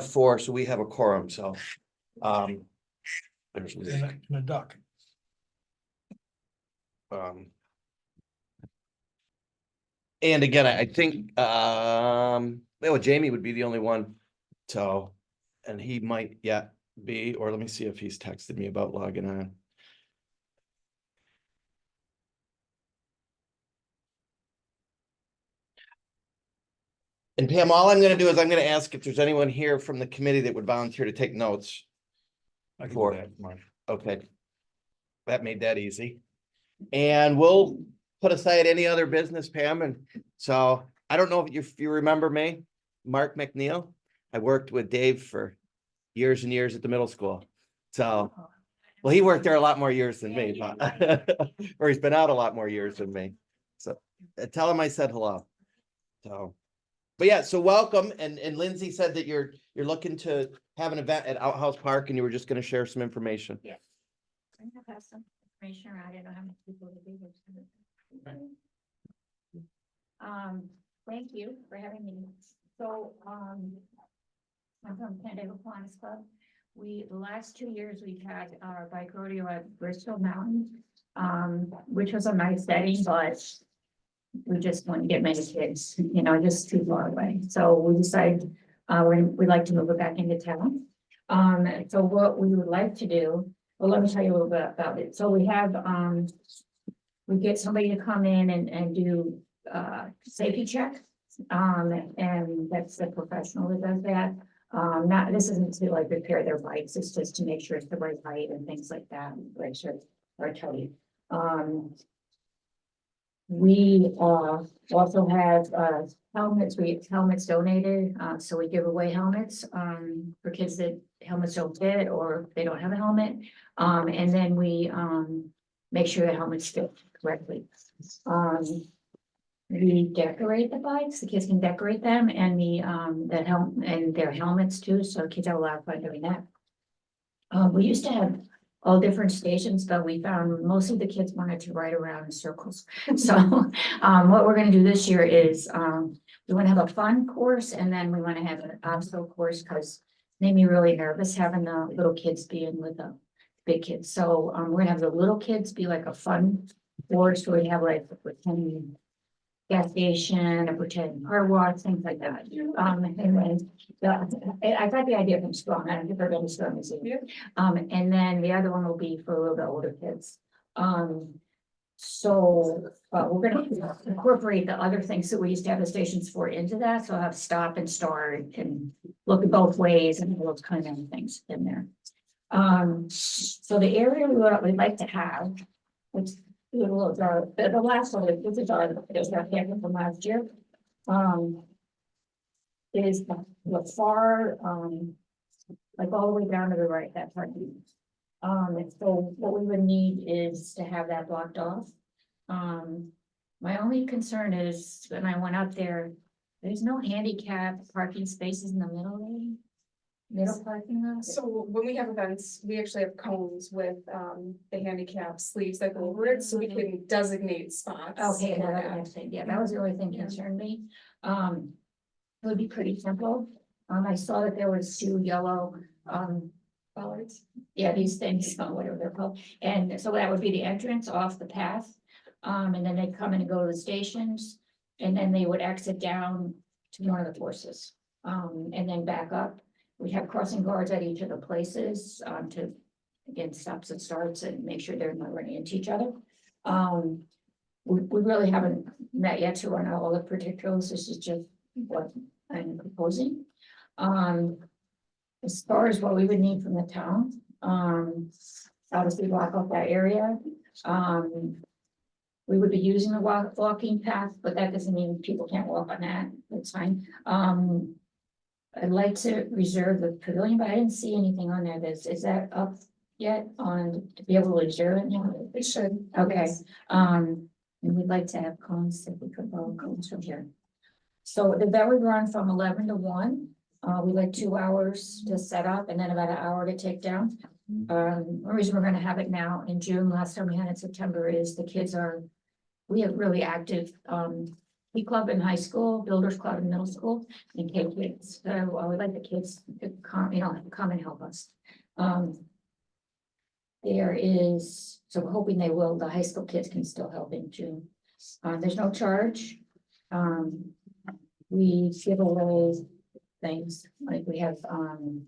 4, so we have a quorum, so. There's, And a duck. and again, I think, well, Jamie would be the only one, so, and he might yet be, or let me see if he's texted me about logging on. And Pam, all I'm gonna do is I'm gonna ask if there's anyone here from the committee that would volunteer to take notes. I can For- do that, Mark. Okay. That made that easy. And we'll put aside any other business, Pam, and so I don't know if you remember me, Mark McNeil. I worked with Dave for years and years at the middle school. So, well, he worked there a lot more years than me, but or he's been out a lot more years than me. So tell him I said hello. So, but yeah, so welcome. And Lindsay said that you're looking to have an event at Outhouse Park and you were just going to share some information. Yes. I have some information around. I don't know how many people will be here. Thank you for having me. So, I'm from Canandaigua Kiwanis Club. The last 2 years, we've had our bike rodeo at Bristol Mountain, which was a nice setting, but we just want to get many kids, you know, just too far away. So we decided, we'd like to move it back into town. So what we would like to do, well, let me tell you a little bit about it. So we have, we get somebody to come in and do, safety check. And that's the professional that does that. This isn't to like repair their bikes, it's just to make sure it's the right height and things like that, make sure it's right height. We also have helmets. We get helmets donated, so we give away helmets for kids that helmets don't fit or they don't have a helmet. And then we make sure the helmets fit correctly. We decorate the bikes. The kids can decorate them and their helmets too. So kids have a lot of fun doing that. We used to have all different stations, but we found most of the kids wanted to ride around in circles. So what we're gonna do this year is we wanna have a fun course and then we wanna have an obstacle course because it made me really nervous having the little kids being with the big kids. So we're gonna have the little kids be like a fun course where we have like a pretend gas station, a pretend car wash, things like that. And then I got the idea from Strong. I don't think everybody Strong is here. And then the other one will be for a little bit older kids. So we're gonna incorporate the other things that we used to have the stations for into that. So I'll have stop and start and look at both ways and those kind of things in there. So the area we'd like to have, which the last one, this is our camera from last year. Is the far, like all the way down to the right, that part. So what we would need is to have that blocked off. My only concern is when I went up there, there's no handicap parking spaces in the middle parking lot. So when we have events, we actually have cones with the handicap sleeves that go over it, so we can designate spots. Okay, for another that. next thing, yeah, that was the only thing that concerned me. It would be pretty simple. I saw that there was 2 yellow, Bollards. yeah, these things, whatever they're called. And so that would be the entrance off the path. And then they'd come in and go to the stations, and then they would exit down to one of the courses. And then back up. We have crossing guards at each of the places, to, again, stops and starts and make sure they're not running into each other. We really haven't met yet to run out all the particulars. This is just what I'm proposing. As far as what we would need from the town, obviously block off that area. We would be using the walking path, but that doesn't mean people can't walk on that. That's fine. I'd like to reserve the pavilion, but I didn't see anything on there. Is that up yet to be able to reserve it now? It should. Okay, yes. and we'd like to have cones if we could borrow cones from here. So that would run from 11 to 1. We like 2 hours to set up and then about an hour to take down. The reason we're gonna have it now in June, last time we had it in September, is we have really active Key Club in high school, Builders Club in middle school, and K Kids. So I would like the kids to come, come and help us. There is, so we're hoping they will, the high school kids can still help in June. There's no charge. We give away things, like we have, I'm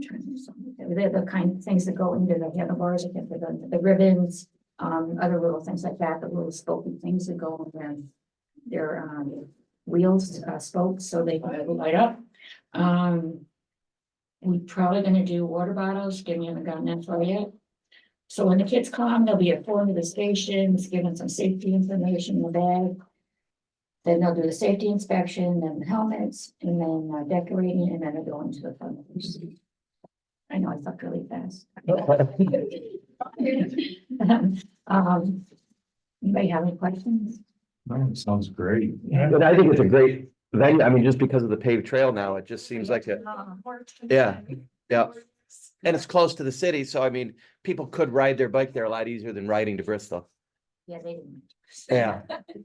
trying to do something. They're the kind of things that go into the handlebars, like the ribbons, other little things like that, the little spokey things that go on their wheels, spokes, so they can light up. We're probably gonna do water bottles, Jimmy haven't gotten that far yet. So when the kids come, they'll be informed of the stations, given some safety information in the bag. Then they'll do the safety inspection, then the helmets, and then decorating, and then they'll go into the fun. I know I thought really fast. Anybody have any questions? Sounds great. Yeah. But I think it's a great venue. I mean, just because of the paved trail now, it just seems like yeah, yeah. And it's close to the city, so I mean, people could ride their bike there a lot easier than riding to Bristol. Yeah, they didn't. Yeah,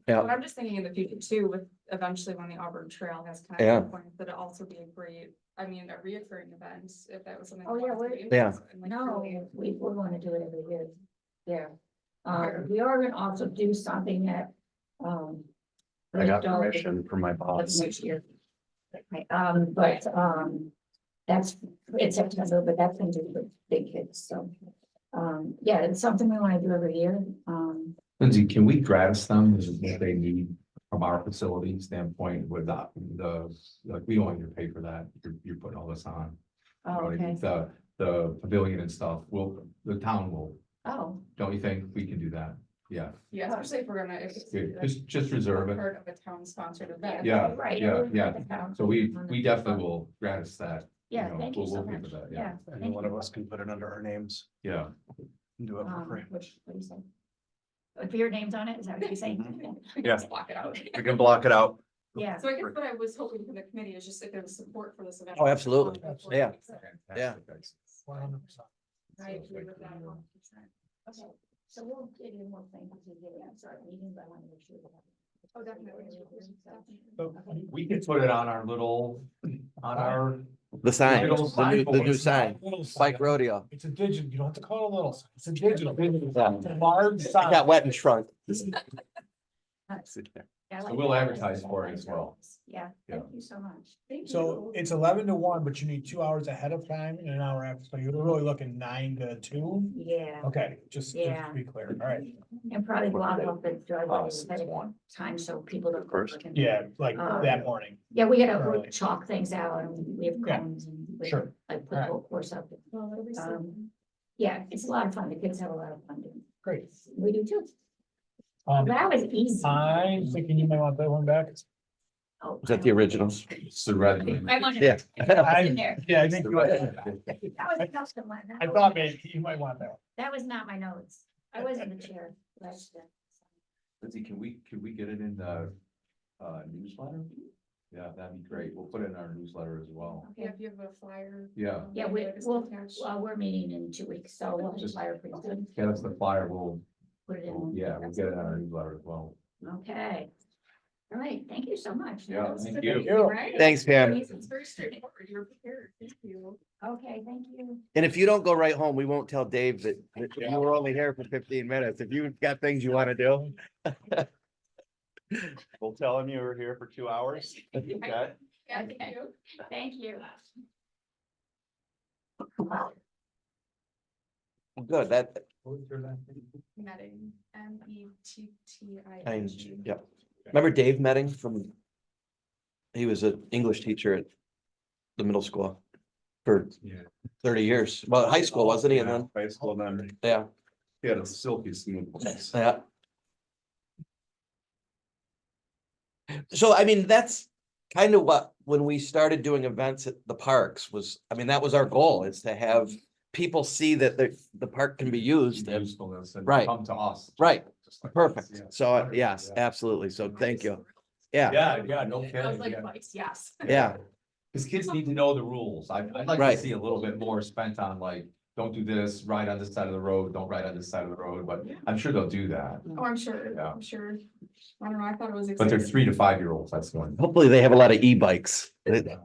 yeah. But I'm just thinking in the future too, with eventually when the Auburn Trail has kind Yeah. of a point, that it also be a great, I mean, a reoccurring event, if that was something. Oh, yeah, wanted to we're- be Yeah. interested in, like, No, really- we want to do it every year. Yeah. We are gonna also do something at, I got $8 permission from my boss. next year. Right, but, that's, it's September, but that's gonna do for big kids, so. Yeah, it's something we wanna do every year, Lindsay, can we gratis them if they need from our facility standpoint with the, like, we don't want you to pay for that. You're putting all this on. You know oh, what I mean? okay, The pavilion and stuff, the town will, oh, don't you think we can do that? Yeah, Yeah, especially if we're gonna, if it's. good. Just reserve it. Part of a town sponsored event. Yeah, right. yeah, everyone yeah. at the town. So we definitely will gratis that. Yeah, know, thank you we'll so pay for much, that, yeah. And thank one you. of us can put it under our names Yeah. and do it for free. What do you say? With your names on it, is that what you're saying? We Yeah. can just block it out. We can block it out. Yeah, So I guess what I was hoping for the committee is just if there was support for this event. Oh, absolutely. Yeah. Yeah. 100%. I agree with that 100%. okay, so we'll give you more things as we get it, sorry, meeting, but I want to make sure. Oh, definitely. So we can put it on our little, on our. The sign, Little the new sign, Little sign. bike rodeo. It's a digital, you don't have to call it a little, sign. It's a digital. Yeah. It's a large It sign. got wet and shrunk. Yeah, I So like we'll that. advertise for it as well. Yeah, thank you so much. So it's 11 to 1, but you need 2 hours ahead of time and an hour after, so you're really looking 9 to 2. Yeah, Okay, just Yeah. to be clear, all right, and probably block off the driveway ahead of time so people don't. First? yeah, like that morning, Yeah, we gotta we'll Early. chalk things out and we have Yeah. cones and. we- Sure. Like put the Alright. whole course up. Well, it'll be so- Yeah, it's a lot of fun. The kids have a lot of fun doing great. it. We do too. Um, That was easy. I'm thinking you might want that one back. Oh, Is that the originals? It's the red one. I wanted. Yeah. In there. Yeah, I think you might. That was a custom one. I thought maybe you might want that one. That was not my notes. I was in the chair. last year. Lindsay, can we get it in the newsletter? Yeah, that'd be great. We'll put it in our newsletter as well. Yeah, if you have a flyer. Yeah, Yeah, we're meeting in 2 weeks, so we'll have a Just- flyer pretty soon. get us the flyer. We'll Put it in. get it in our newsletter as well. Okay. All right, thank you so much. Yeah, That was thank good, you. right? Thanks, Pam. It's very straightforward. You're prepared. Thank you. Okay, thank you. And if you don't go right home, we won't tell Dave that you were only here for 15 minutes. If you've got things you want to do. We'll tell him you were here for 2 hours. Okay. Yeah, thank Okay. you. Thank you. Good, that, Metting, METTING. yeah. Remember Dave Metting from? He was an English teacher at the middle school for Yeah. 30 years. Well, high school, wasn't he? And then, High school then. yeah, He had a silky smooth voice. yeah. So, I mean, that's kind of what, when we started doing events at the parks was, I mean, that was our goal, is to have people see that the park can be used and, Usefulness and Right. come to us. right, Just like perfect. this, yeah. So, yes, Yeah. absolutely. So thank you. Yeah, Yeah, no I was kidding. like, yeah. twice, yes. yeah, Cause kids need to know the rules. I'd like Right. to see a little bit more spent on like don't do this, ride on this side of the road, don't ride on this side of the road, but I'm sure they'll do that. Oh, I'm sure, Yeah. I'm sure. I don't know, I thought it was. But they're exciting. 3 to 5 year olds, that's the one. Hopefully they have a lot of e-bikes. Yeah.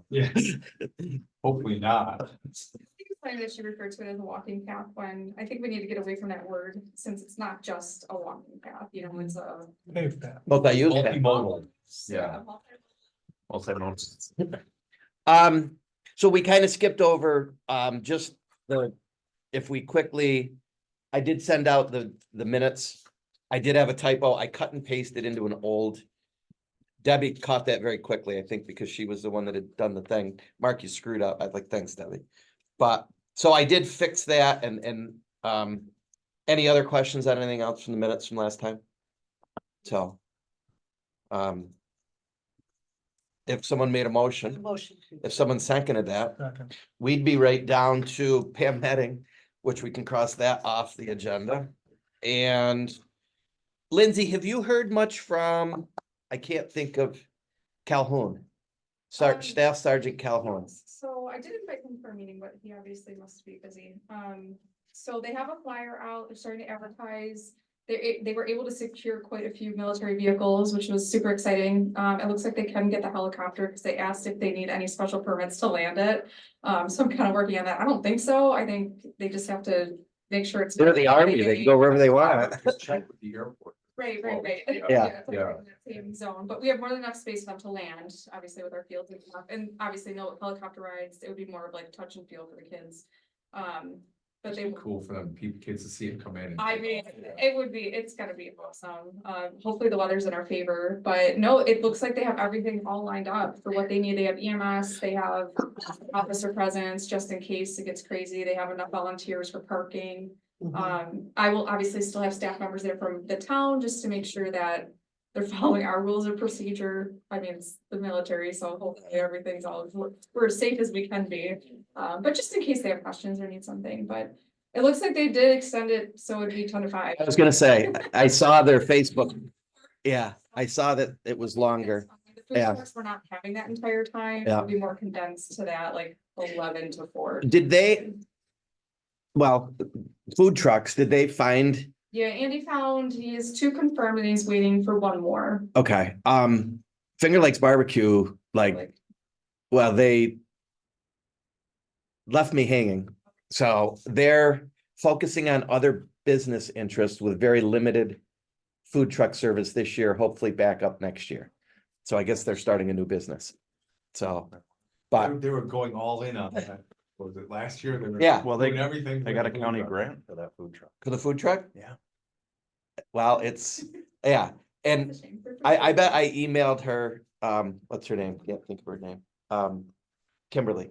Hopefully not. I think it's funny that she referred to it as a walking path when I think we need to get away from that word, since it's not just a walking path, you know, it's a. Pave that. Multi-use. Multimodal, yeah. So we kind of skipped over, just if we quickly, I did send out the minutes. I did have a typo. I cut and pasted into an old. Debbie caught that very quickly, I think, because she was the one that had done the thing. Mark, you screwed up. I like, thanks, Debbie. But, so I did fix that and, any other questions on anything else from the minutes from last time? So. If someone made a motion, if someone seconded that, Second. we'd be right down to Pam Metting, which we can cross that off the agenda. And Lindsay, have you heard much from, I can't think of Calhoun? Staff Sergeant Calhoun. So I did invite him for a meeting, but he obviously must be busy. So they have a flyer out, they're starting to advertise. They were able to secure quite a few military vehicles, which was super exciting. It looks like they can get the helicopter because they asked if they need any special permits to land it. So I'm kind of working on that. I don't think so. I think they just have to make sure it's. They're the army, they can go wherever they want. Just check with the airport. Right. Yeah. It's like in that same zone, but we have more than enough space for them to land, obviously with our fields and stuff, and obviously no helicopter rides, it would be more of like touch and feel for the kids. But they, Cool for them, kids to see it come in. and- I mean, it's gonna be awesome. Hopefully the weather's in our favor, but no, it looks like they have everything all lined up for what they need. They have EMS, they have officer presence, just in case it gets crazy. They have enough volunteers for parking. I will obviously still have staff members there from the town, just to make sure that they're following our rules of procedure. I mean, it's the military, so hopefully everything's we're as safe as we can be. But just in case they have questions or need something, but it looks like they did extend it, so it'd be 10 to 5. I was gonna say, I saw their Facebook. Yeah, I saw that it was longer. The food Yeah. trucks, we're not having that entire time. Yeah. It'll be more condensed to that, like 11 to 4. Did they, well, food trucks, did they find, Yeah, Andy found, he is 2 confirmed and he's waiting for 1 more. okay, Finger Lakes Barbecue, like, well, they left me hanging. So they're focusing on other business interests with very limited food truck service this year, hopefully back up next year. So I guess they're starting a new business. So, but They were going all in on that. Was it last year? They were Yeah. Well, they- doing everything. They for got a the county food truck. grant for that food truck. for the food truck? Yeah. Well, it's, yeah, and It's a shame for food I trucks. bet I emailed her, what's her name? Can't think of her name. Kimberly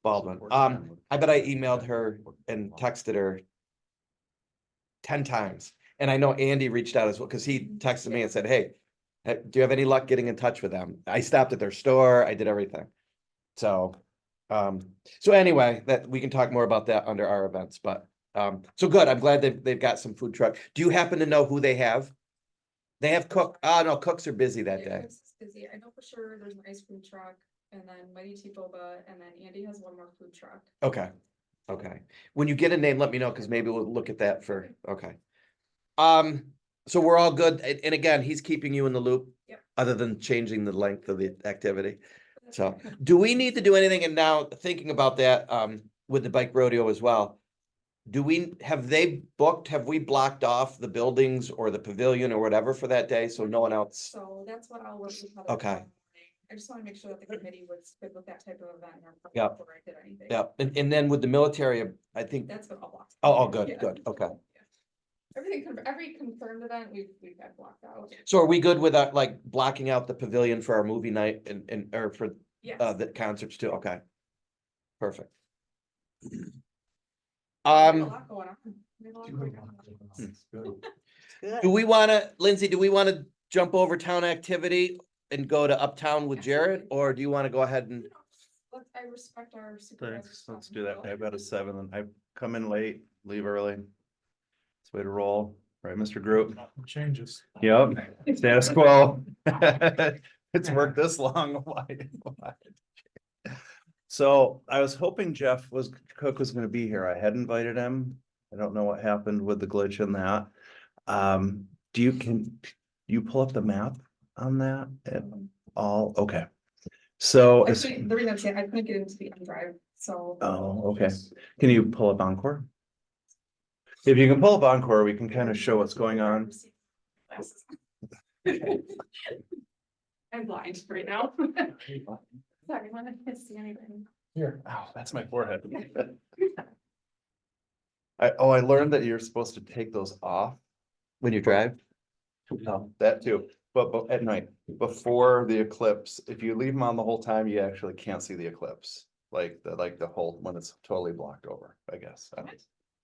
Baldwin. I bet I emailed her and texted her 10 times. And I know Andy reached out as well, because he texted me and said, hey, do you have any luck getting in touch with them? I stopped at their store. I did everything. So, so anyway, that we can talk more about that under our events, but, so good. I'm glad they've got some food truck. Do you happen to know who they have? They have Cook. Oh, no, Cooks are busy that Yeah, day. it's busy. I know for sure there's an ice cream truck and then Mighty Tea Boba and then Andy has 1 more food truck. Okay, okay. When you get a name, let me know, because maybe we'll look at that for, okay. So we're all good, and again, he's keeping you in the loop. Yep. Other than changing the length of the activity. So, do we need to do anything? And now thinking about that, with the bike rodeo as well. Have we blocked off the buildings or the pavilion or whatever for that day, so no one else? So that's what I'll work with. Heather Okay. tomorrow morning. I just wanna make sure that the committee was good with that type of event. Yep. Before I did anything. Yeah, and then with the military, I think, That's what I'll block. oh, good, Yeah. good, okay. Every confirmed event we've had blocked out. So are we good with like blocking out the pavilion for our movie night and, or for Yes. the concerts too? Okay. Perfect. We have a Um, lot going on. We have a lot going on. It's good. do we wanna, Lindsay, do we wanna jump over town activity and go to Uptown with Jared, or do you wanna go ahead and? I respect our supervisors. Thanks, let's do that. I've got a 7 and I come in late, leave early. It's the way to roll, right, Mr. Group? Changes. Yep, status quo. It's worked this long. Why? So I was hoping Cook was gonna be here. I had invited him. I don't know what happened with the glitch in that. Can you pull up the map on that at all? Okay. So, Actually, the reason I'm saying I couldn't get into the OneDrive, so. oh, okay. Can you pull up Encore? If you can pull up Encore, we can kind of show what's going on. I'm blind right now. Sorry, when I can't see anything. Here. Oh, that's my forehead. I learned that you're supposed to take those off when you drive. No, that too, but at night, before the eclipse, if you leave them on the whole time, you actually can't see the eclipse. Like the whole, when it's totally blocked over, I guess. I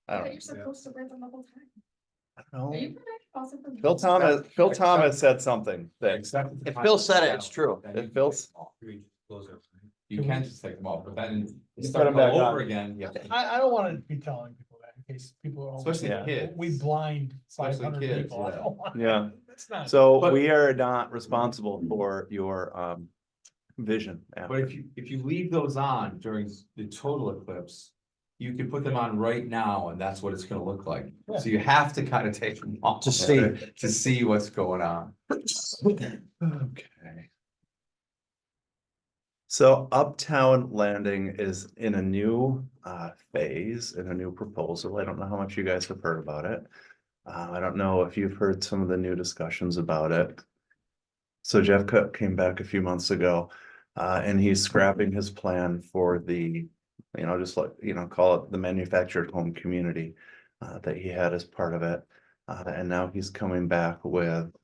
But don't you're supposed to wear them the whole time. know. Are you also from? Phil Thomas said something that, Except. If Phil said it, it's true. If Phil's- You can just take them off, but then You you put start them all back over on. again. You have to- I don't wanna be telling people that in case people are. Especially Yeah. kids. We blind five Especially hundred kids, people. I yeah. don't want- Yeah. It's not. So But- we are not responsible for your vision. But if you leave those on during the total eclipse, you can put them on right now and that's what it's gonna look like. So you have to kind of take them off. To see. To see what's going on. Okay. So Uptown Landing is in a new phase, in a new proposal. I don't know how much you guys have heard about it. I don't know if you've heard some of the new discussions about it. So Jeff Cook came back a few months ago, and he's scrapping his plan for the, just like, call it the manufactured home community that he had as part of it. And now he's coming back with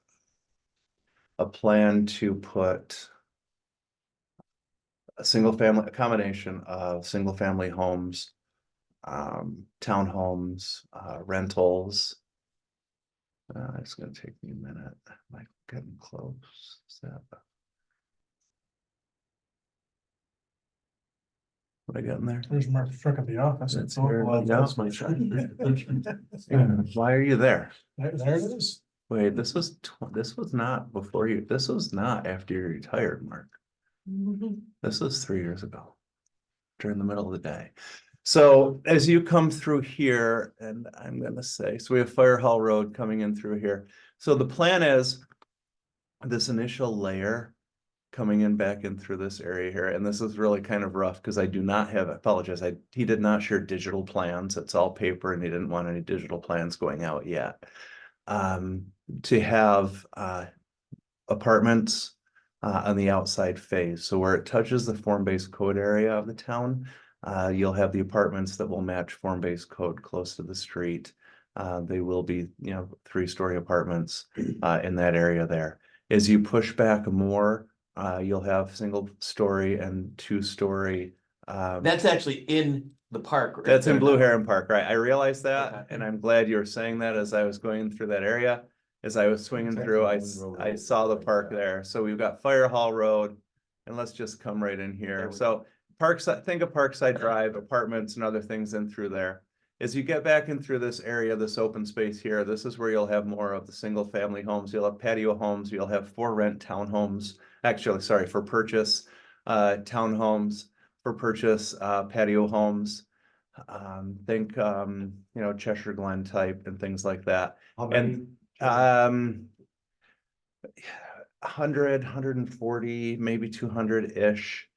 a plan to put a combination of single family homes, townhomes, rentals. It's gonna take me a minute. Am I getting close? Is that? What I getting there? There's Mark Frick at the office. That's It's all very glad well that's done. my shot. Why are you there? There it is. Wait, this was not before you, this was not after you retired, Mark. This was 3 years ago, during the middle of the day. So as you come through here, and I'm gonna say, so we have Fire Hall Road coming in through here. So the plan is this initial layer coming in back in through this area here, and this is really kind of rough because I do not have, I apologize, he did not share digital plans. It's all paper and he didn't want any digital plans going out yet. To have apartments on the outside phase. So where it touches the form-based code area of the town, you'll have the apartments that will match form-based code close to the street. They will be, 3-story apartments in that area there. As you push back more, you'll have single-story and 2-story. That's actually in the park. right That's in there Blue now. Heron Park, right? I realized that, Okay. and I'm glad you were saying that as I was going through that area. As I was swinging It's through, actually one road I over saw the like park that. there. So we've got Fire Hall Road. And let's just come right in here. So Parkside, think of Parkside Drive, apartments and other things in through there. As you get back in through this area, this open space here, this is where you'll have more of the single family homes. You'll have patio homes, you'll have for rent townhomes, actually, sorry, for purchase, townhomes, for purchase, patio homes. Think, Cheshire Glen type and things like that. How And, many? 140, maybe 200-ish.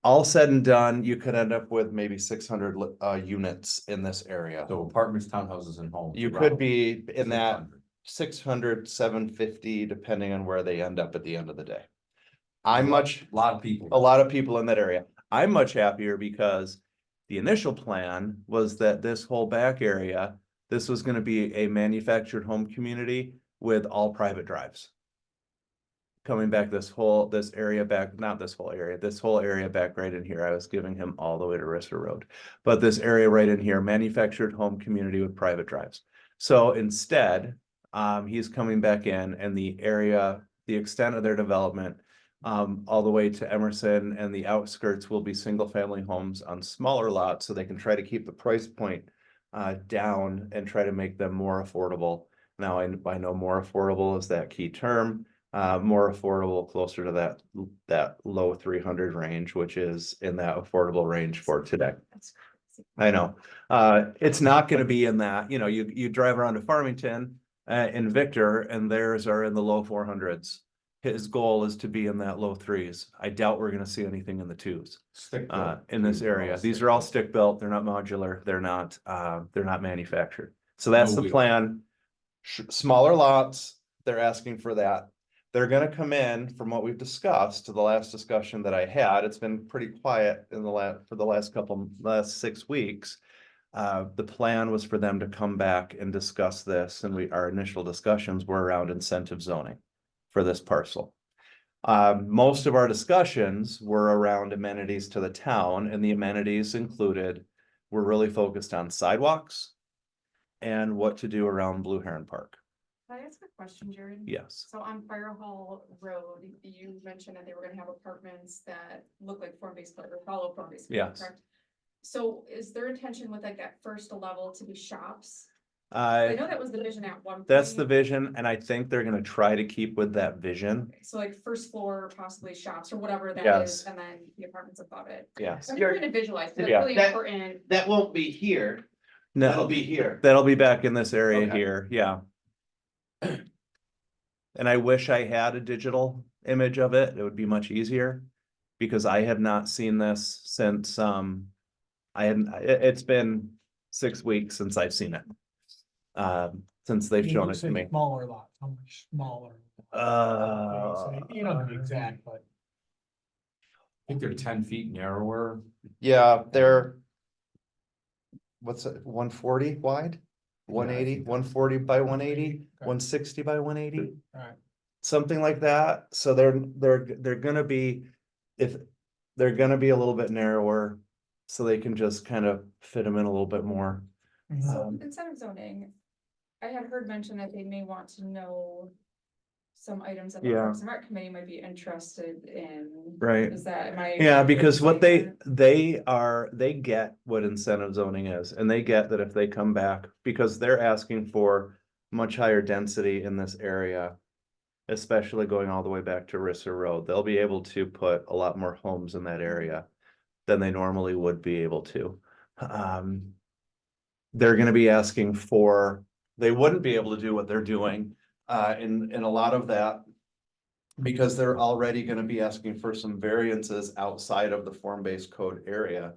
All said and done, you could end up with maybe 600 units in this area. So apartments, townhouses and homes. You could around be in that 600. 600, 750, depending on where they end up at the end of the day. A I'm lot- much, Lot of people. a lot of people in that area. I'm much happier because the initial plan was that this whole back area, this was gonna be a manufactured home community with all private drives. Coming back this area back, not this whole area, this whole area back right in here, I was giving him all the way to Risser Road. But this area right in here, manufactured home community with private drives. So instead, he's coming back in and the area, the extent of their development, all the way to Emerson and the outskirts will be single family homes on smaller lots, so they can try to keep the price point down and try to make them more affordable. Now, I know more affordable is that key term. more affordable, closer to that low 300 range, which is in that affordable range for today. That's crazy. I know, it's not gonna be in that, you drive around to Farmington, in Victor, and theirs are in the low 400s. His goal is to be in that low 3s. I doubt we're gonna see anything in the 2s, Stick in this area. These are all stick built, they're not modular, they're not manufactured. So that's No the wheel. plan. Smaller lots, they're asking for that. They're gonna come in, from what we've discussed, to the last discussion that I had, it's been pretty quiet in for the last 6 weeks. The plan was for them to come back and discuss this, and our initial discussions were around incentive zoning for this parcel. Most of our discussions were around amenities to the town, and the amenities included, we're really focused on sidewalks and what to do around Blue Heron Park. Can I ask a question, Jared? Yes. So on Fire Hall Road, you mentioned that they were gonna have apartments that look like form-based code or follow form-based code, Yes. correct? So is their intention with like that first level to be shops? I know that was the vision at one point. That's the vision, and I think they're gonna try to keep with that vision. So like first floor, possibly shops or whatever that Yes. is, and then the apartments above it. Yes. I'm trying to visualize, 'cause it's Yeah. really That- important. That won't be here, that'll No, be here. that'll be back in this area Okay. here, yeah. And I wish I had a digital image of it, it would be much easier. Because I have not seen this since, it's been 6 weeks since I've seen it. Since they've You shown would it say to me. Smaller lots, how much smaller? You don't know the exact, but. I think they're 10 feet narrower. Yeah, they're. What's it, 140 wide? 180, 140 by 180, 160 by 180? Alright. Something like that, so they're gonna be, they're gonna be a little bit narrower. So they can just kind of fit them in a little bit more. So incentive zoning, I had heard mention that they may want to know some items that the Yeah. Parks and Rec Committee might be interested in. Right. Is that, am I? Yeah, because what saying they that? they get what incentive zoning is, and they get that if they come back, because they're asking for much higher density in this area. Especially going all the way back to Risser Road, they'll be able to put a lot more homes in that area than they normally would be able to. They're gonna be asking for, they wouldn't be able to do what they're doing, in a lot of that. Because they're already gonna be asking for some variances outside of the form-based code area.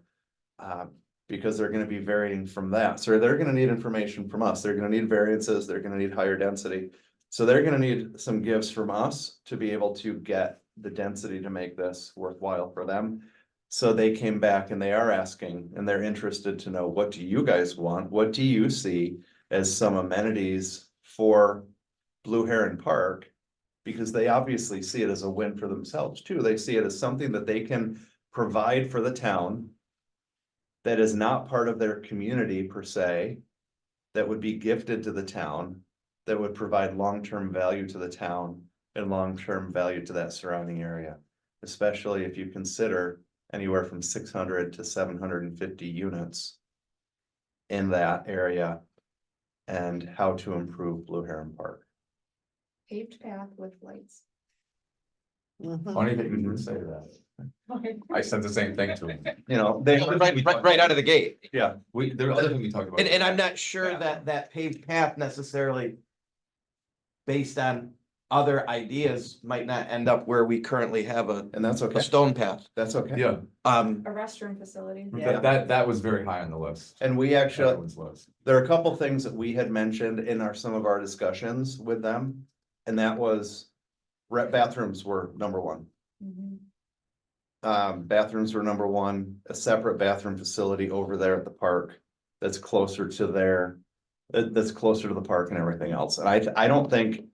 Because they're gonna be varying from that, so they're gonna need information from us, they're gonna need variances, they're gonna need higher density. So they're gonna need some gifts from us to be able to get the density to make this worthwhile for them. So they came back and they are asking, and they're interested to know, what do you guys want? What do you see as some amenities for Blue Heron Park? Because they obviously see it as a win for themselves too. They see it as something that they can provide for the town. That is not part of their community per se. That would be gifted to the town. That would provide long-term value to the town and long-term value to that surrounding area. Especially if you consider anywhere from 600 to 750 units. In that area. And how to improve Blue Heron Park. Paved path with lights. Funny that you didn't say that. I said the same thing to him. You know, they, Right out of the gate. yeah, The other thing we talked about. And I'm not sure that paved path necessarily. Based on other ideas might not end up where we currently have and that's okay. a stone path. That's okay. Yeah, A restroom facility. Yeah. that was very high on the list. And we actually, Everyone's list. there are a couple things that we had mentioned in some of our discussions with them. And that was, bathrooms were number one. Mhm. Bathrooms were number one, a separate bathroom facility over there at the park. That's closer to that's closer to the park and everything else. And I don't think.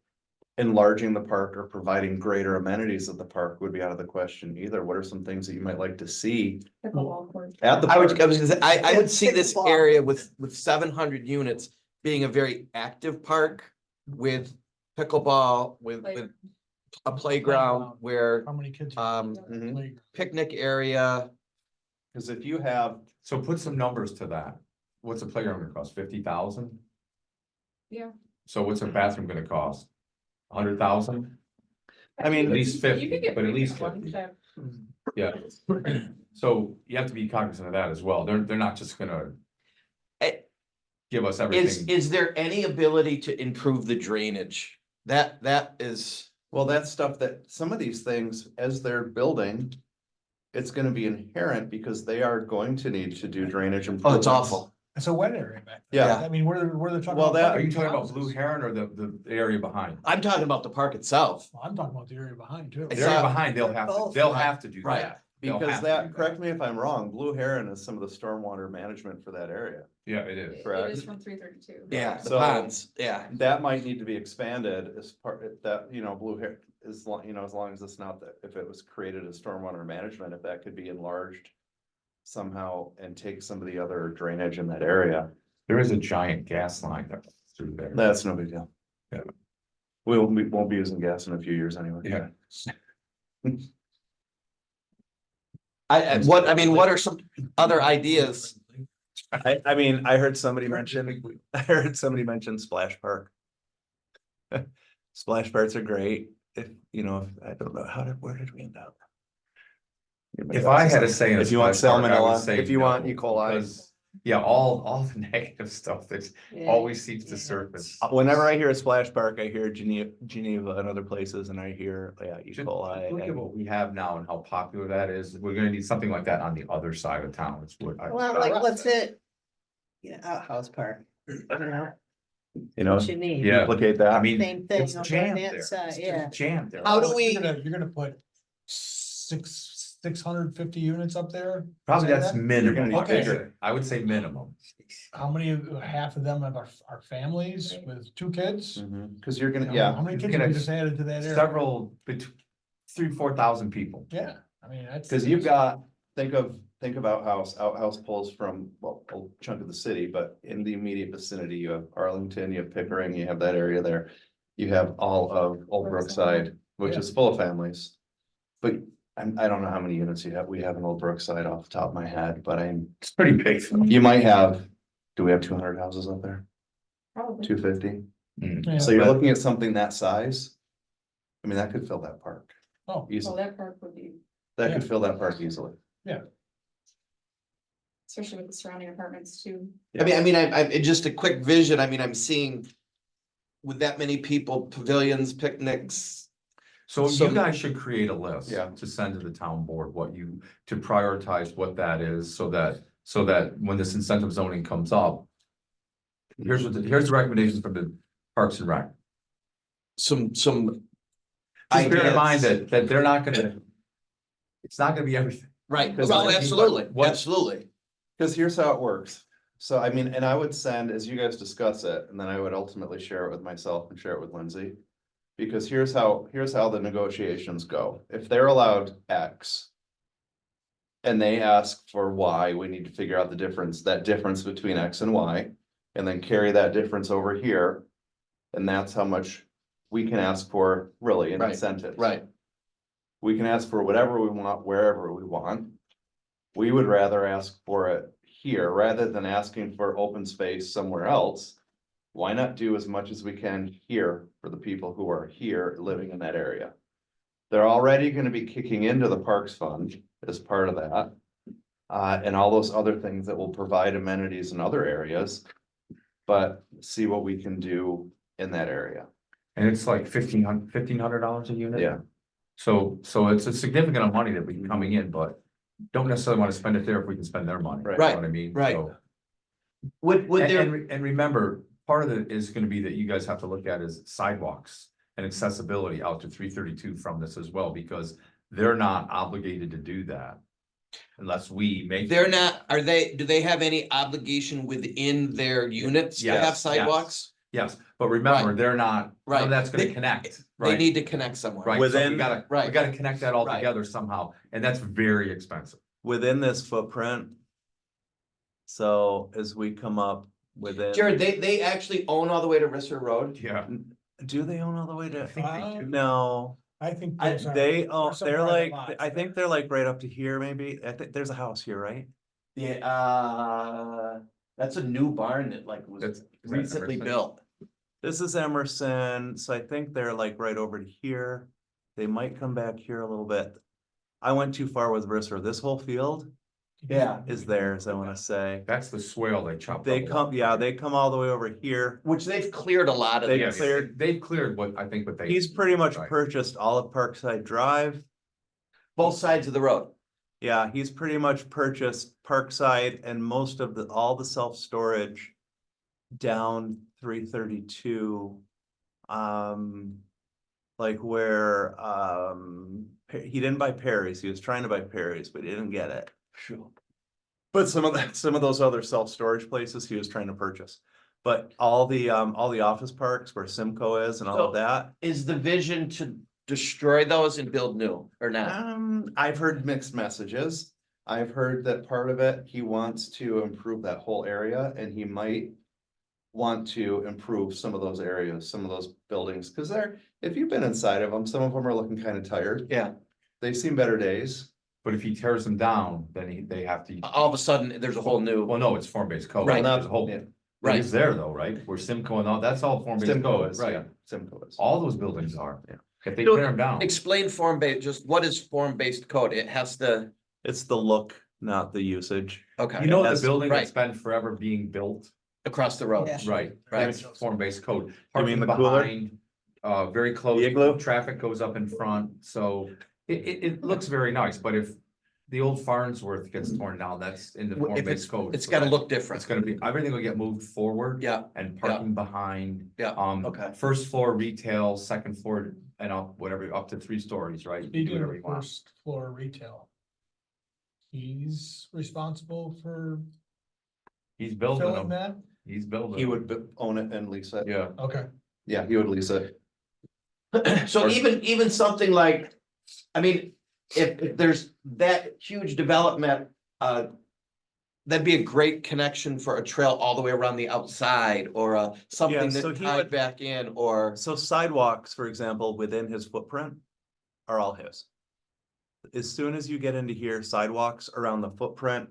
Enlarging the park or providing greater amenities at the park would be out of the question either. What are some things that you might like to see Pickleball court. at the I would, park? I would see this area with 700 units being a very active park with pickleball, with a playground where How many kids? mhm. Play- picnic area. Cause if you have, So put some numbers to that. What's a playground gonna cost? 50,000? Yeah. So what's a bathroom gonna cost? 100,000? I mean, At least You 50, could get but at least premium 50. ones that- Yeah. So you have to be cognizant of that as well. They're not just gonna Eh, give us Is, everything. is there any ability to improve the drainage? That is, well, that's stuff that, some of these things, as they're building. It's gonna be inherent because they are going to need to do drainage oh, improvements. it's awful. It's a wet area back there. Yeah. I mean, where they're talking Well, about. Are you putting talking about houses. Blue Heron or the area behind? I'm talking about the park itself. Well, I'm talking about the area behind too. It's The area not- behind, they'll have to, Both. they'll have to do Right. that. They'll Because have to that, do correct me if I'm wrong, Blue Heron is some of the stormwater management for that area. Yeah, it is. It Correct. is from 332. Yeah, the So- ponds, yeah. That might need to be expanded as part, that, Blue Heron, as long, as long as it's not that, if it was created as stormwater management, if that could be enlarged. Somehow and take some of the other drainage in that area, There is a giant gas line that runs through there. that's no big deal. Yeah. We won't be using gas in a few years anyway. Yeah. I mean, what are some other ideas? I mean, I heard somebody mention Splash Park. Splash parks are great, if, I don't know, where did we end up? If I had a say in a If you want splash park, I would salmonella, say if you want no, E. coli. because, yeah, all the negative stuff that always seems to surface. Whenever I hear a splash park, I hear Geneva and other places, and I hear, E. Should coli. Look at and- what we have now and how popular that is. We're gonna need something like that on the other side of town. It's what I. Well, like, what's it? Outhouse Park, what you need. Yeah. Duplicate that. I mean, Same thing it's over on jammed that there. side, It's yeah. just jammed there. How do we- You're gonna put 650 units up there? Probably Say that's that? minimum. Okay. I would say minimum. How many, half of them are families with 2 kids? Cause you're You know, gonna, yeah, How many kids You're have gonna you just added to that area? Several, 3,000-4,000 people. Yeah, I mean, that's. cause you've got, think of outhouse pulls from, well, a chunk of the city, but in the immediate vicinity, you have Arlington, you have Pickering, you have that area there. You have all of Old Brookside, which is full of families. But I don't know how many units you have. We have in Old Brookside off the top of my head, but It's pretty big. you might have, do we have 200 houses up there? Probably. 250? Yeah. So you're looking at something that size. I mean, that could fill that park Oh, Well, easily. that park would be, That yeah. could fill that park easily. especially with the surrounding apartments too. I just a quick vision, I'm seeing. With that many people, pavilions, picnics, So you So- guys should create a list. Yeah. To send to the town board, to prioritize what that is, so that when this incentive zoning comes up. Here's the recommendations from the Parks and Rec. some. Just bear in mind ideas. that they're not gonna. It's not gonna be everything. Right, Because well, I- absolutely, what- absolutely. Cause here's how it works. So I mean, and I would send, as you guys discuss it, and then I would ultimately share it with myself and share it with Lindsay. Because here's how the negotiations go. If they're allowed X. And they ask for Y, we need to figure out that difference between X and Y. And then carry that difference over here. And that's how much we can ask for really in Right, incentives. Right, We can ask for whatever we want, wherever we want. We would rather ask for it here, rather than asking for open space somewhere else. Why not do as much as we can here for the people who are here living in that area? They're already gonna be kicking into the Parks Fund as part of that. And all those other things that will provide amenities in other areas. But see what we can do in that area. And it's like $1,500 a unit. Yeah. So it's a significant amount of money that we coming in, but don't necessarily want to spend it there if we can spend their money. You know Right, what I mean? right. So- would there, And remember, part of it is gonna be that you guys have to look at is sidewalks and accessibility out to 332 from this as well, because they're not obligated to do that. Unless we make. they're not, do they have any obligation within their units to Yes, have yes. sidewalks? Yes, but remember, Right. they're not, none Right. of that's gonna They- connect, They right? need to connect somewhere. Right, so Within- we gotta right. connect that all Right. together somehow, and that's very expensive. Within this footprint. So as we come up within. Jared, they actually own all the way to Risser Road? Yeah. Do they own all the way I to? think they do. No, I think. I- those are- they there's own, some they're private like, lots I there. think they're like right up to here, maybe. I think there's a house here, right? Yeah, that's a new barn that like was That's- is that recently Emerson? built. This is Emerson, so I think they're like right over to here. They might come back here a little bit. I went too far with Brister. This whole field Yeah. is theirs, I wanna say. That's the swale they chopped. They up. come, yeah, they come all the way over here. Which they've cleared a lot of They this. cleared- They've cleared what, I think what they. He's pretty much Right. purchased all of Parkside Drive. Both sides of the road. Yeah, he's pretty much purchased Parkside and most of all the self-storage down 332. Like where, he didn't buy Perry's, he was trying to buy Perry's, but he didn't get it. Sure. But some of those other self-storage places he was trying to purchase. But all the office parks where Simcoe is and all So- of that. Is the vision to destroy those and build new or not? I've heard mixed messages. I've heard that part of it, he wants to improve that whole area and he might want to improve some of those areas, some of those buildings, because if you've been inside of them, some of them are looking kind of tired. Yeah, They've seen better days. But if he tears them down, then they have to. all of a sudden, there's a whole new, Well, no, it's form-based code. Right. There's a whole, Yeah. it right, is there though, right? Where Simcoe and all, that's all form-based Simcoe code, is, right? yeah, Simcoe is. All those buildings are. Yeah. If they So, tear them down. explain form-based, just what is form-based code? It has to, It's the look, not the usage. okay. You know the Yes, building that's right. been forever being built, Across the road. Yeah. right? Right. That's form-based code. You mean Parking the cooler? behind, very close, The igloo? traffic goes up in front, so it looks very nice, but if the old Farnsworth gets torn down, that's in the If it's, form-based code. it's so gotta that- look different. It's gonna be, everything will get moved forward. Yeah, And parking behind. Yeah, okay. First floor retail, second floor and up, whatever, up to 3 stories, right? You can do Speaking whatever of you want. first floor retail. He's responsible for He's building filling them, that? he's building. He them. would own it and lease it. Yeah, Okay. Yeah, he would lease it. So even something like, I mean, if there's that huge development, that'd be a great connection for a trail all the way around the outside or something Yeah, so that he tied would- back in or, So sidewalks, for example, within his footprint are all his. As soon as you get into here, sidewalks around the footprint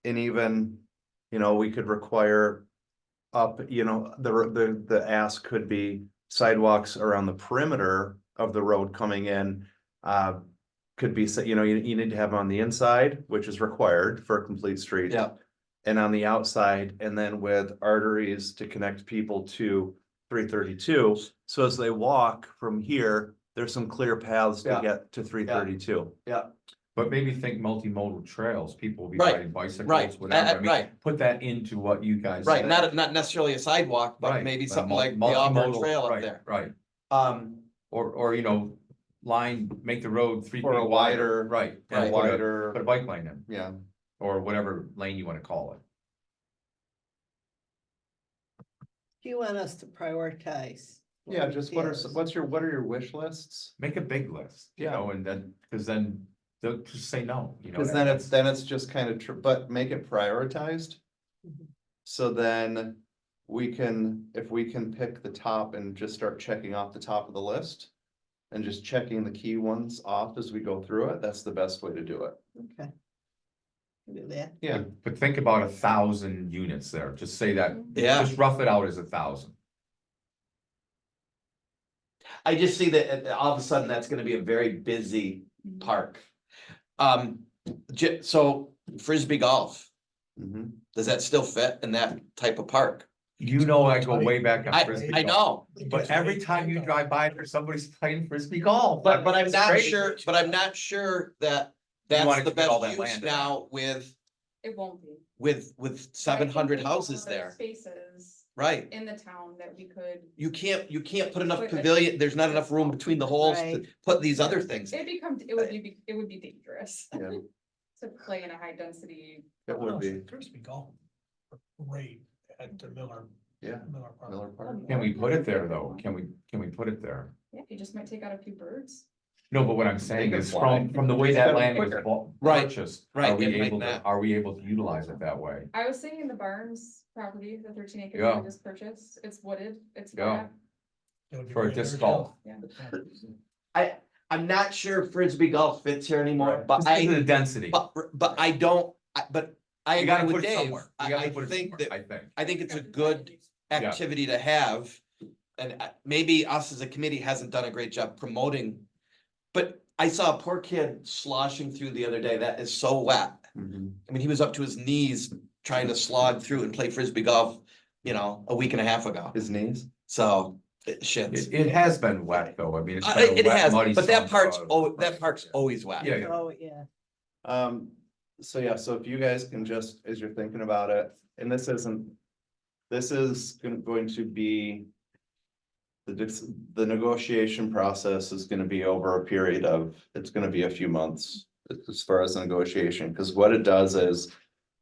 and even, we could require up, the ask could be sidewalks around the perimeter of the road coming in. Could be, you need to have them on the inside, which is required for a complete street. yeah, And on the outside, and then with arteries to connect people to 332. So as they walk from here, there's some clear paths to Yeah. get to 332. yeah, but maybe think multimodal trails, people will be Right, riding bicycles, right, whatever. I mean, right. Put that into what you guys. Right, said. not necessarily a sidewalk, but Right, maybe but something like the Auburn multimodal, Trail up right, there. Right, Um, or make the road 3 feet Or a wider, wider- right? Right. And Wider. put a bike lane in, Yeah. or whatever lane you wanna call it. Do you want us to prioritize? Yeah, just what Yes. are your wish lists? Make a big list, Yeah. and then, cause then they'll just say no, Cause then it's just kind of, but make it prioritized. Mhm. So then if we can pick the top and just start checking off the top of the list. And just checking the key ones off as we go through it, that's the best way to do it. Okay. Do that. Yeah. But think about 1,000 units there, just say that, yeah, just rough it out as 1,000. I just see that all of a sudden that's gonna be a very busy park. So Frisbee golf, Mhm. does that still fit in that type of park? You know, I go way back on Frisbee. I golf. know, But every time you drive by there, somebody's playing Frisbee golf. but I'm It's not crazy. sure, that You wanna that's the keep all best that use land now with, It won't be. with 700 houses there, Spaces right? in the town that we could, You can't put enough Put- pavilion, there's not enough room between the holes to Right. put these other things. it would be dangerous Yeah, to play in a high density. it would be, Frisbee golf. Great at the Miller. yeah, Miller Park. Miller Park. Can we put it there though? Can we put it there? Yeah, you just might take out a few birds. No, but what I'm saying They is can fly. from the way that land was Quicker. Right, purchased. right, Are we it might able not. are we able to utilize it that way? I was thinking the Barnes property, the 13 acres Yeah. that we just purchased, it's wooded, it's Yeah. flat. It would be For a great disc there, golf. Yeah. I'm not sure Frisbee golf fits here anymore, but Just 'cause of I, the density. but I don't, but I You gotta agree put with it Dave. somewhere. You gotta I put it think somewhere, that, I think. I think it's a good activity to have. And maybe us as a committee hasn't done a great job promoting But I saw a poor kid sloshing through the other day. That is so wet. Mhm. I mean, he was up to his knees trying to slog through and play frisbee golf, a week and a half ago. His knees? So, shits. It has been wet though, I mean, it's been a It wet, has, muddy. but that summer, part's, that part's always wet. Yeah, yeah. Oh, yeah. So yeah, so if you guys can just, as you're thinking about it, and this is going to be. The negotiation process is gonna be over a period of, it's gonna be a few months. As far as the negotiation, because what it does is.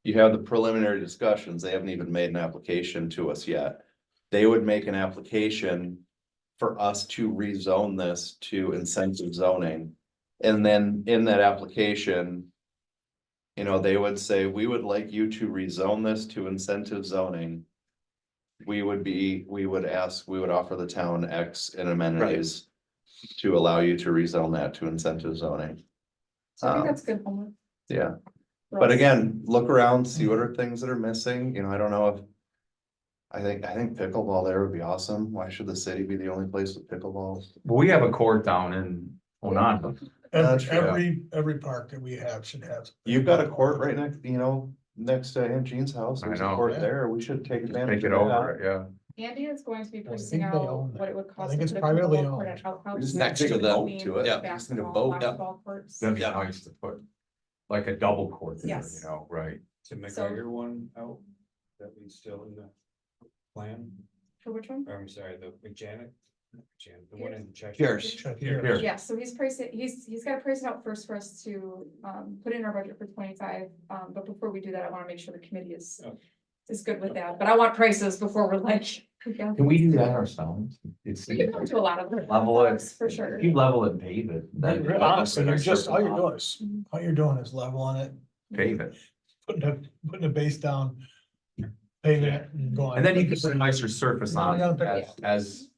You have the preliminary discussions, they haven't even made an application to us yet. They would make an application. For us to rezone this to incentive zoning. And then in that application. They would say, we would like you to rezone this to incentive zoning. We would offer the town X in amenities. To allow you to rezone that to incentive zoning. So I think that's good homework. Yeah, for but us. again, look around, see what are things that are missing, I don't know if. I think pickleball there would be awesome. Why should the city be the only place with pickleballs? We have a court down in Onondaga. That's true. Every park that we have should have. You've got a court right next to Aunt Jean's house. I There's a know. court there. We should take advantage Take of it that. over, yeah. Andy is going to be Well, I posting think they out own what that. it would I cost. think to it's put a privately pickleball court owned. at outhouse We just Next need to to the- boat to it. Yeah. We just need a basketball, boat. basketball courts. That'd be Yeah. nice to put, like a double court there, Yes. right? To McGregor one out, that we still in the plan, For which one? or I'm sorry, the McJanet, the one in Cheshire. Cheers. Check Here. here. Yeah, so he's got to price it out first for us to put in our budget for 25. But before we do that, I want to make sure the committee is Oh. good with that. But I want prices before we're like. Yeah. Can we do that ourselves? It's. We can go to a lot of the Level it. for sure. If you level it and pave it. then- Honestly, you're just, all you're Pave doing is leveling it, it, putting the base down. Paving it and going. and then you can put a nicer surface on No, it no, as,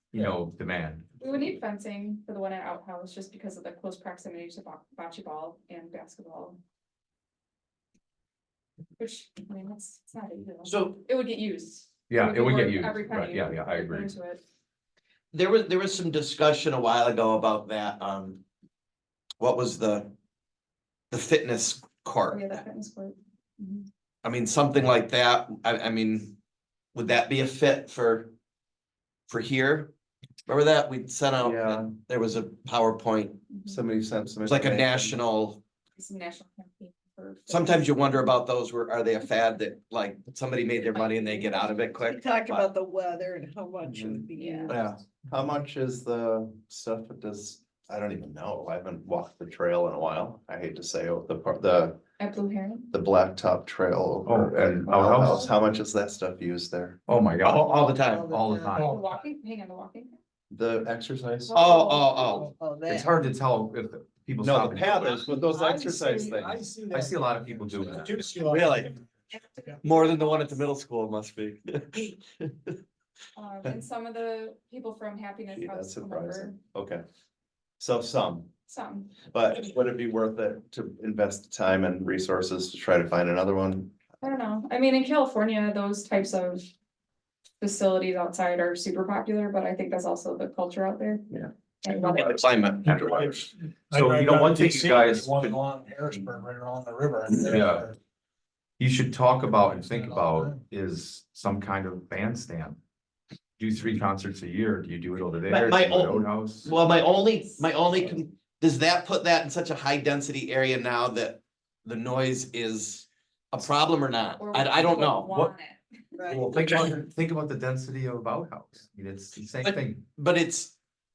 demand. We would need fencing for the one at outhouse just because of the close proximity to bocce ball and basketball. Which, I mean, it's not illegal. So It would get used. Yeah, it would get worth used, every right, penny yeah, I put agree. into it. there was some discussion a while ago about that, what was the fitness Oh, court? yeah, that fitness court. Mhm. I mean, something like that, I mean, would that be a fit for here? Remember that we sent out, Yeah. there was a PowerPoint, Mhm. Somebody sent some. it was like a information. national, It's a national campaign for. sometimes you wonder about those, are they a fad that like somebody made their money and they get out of it We quick? talked about the weather and how much it would be. Yeah. used. Yeah, how much is the stuff that does, I don't even know, I haven't walked the trail in a while, I hate to say, the At Blue Heron. blacktop trail. over Oh, at and Mile outhouse? House. How much is that stuff used there? Oh, my God, All the time. all the The time. walking, hang on, the walking. The exercise? Oh. Oh, that. It's hard to tell if people. No, stop the and- path is, but those exercise I things. see I see a lot of people doing that. Do see a lot of- Really? More than the one at the middle school must be. And some of the people from Happiness Gee, House that's come over, surprising, okay. So some, some. but would it be worth it to invest the time and resources to try to find another one? I don't know. I mean, in California, those types of facilities outside are super popular, but I think that's also the culture out there. Yeah. And The weather. climate. I So, drive one down thing DC, you guys, One could- along Harrisburg, right along the river. Yeah. you should talk about and think about is some kind of bandstand. Do 3 concerts a year, do you do it over there? My Do you do it own- Outhouse? Well, does that put that in such a high density area now that the noise is a problem or not? Or I don't people know. want it. Right. Well, think about the density of Outhouse, I mean, it's the same But- thing. But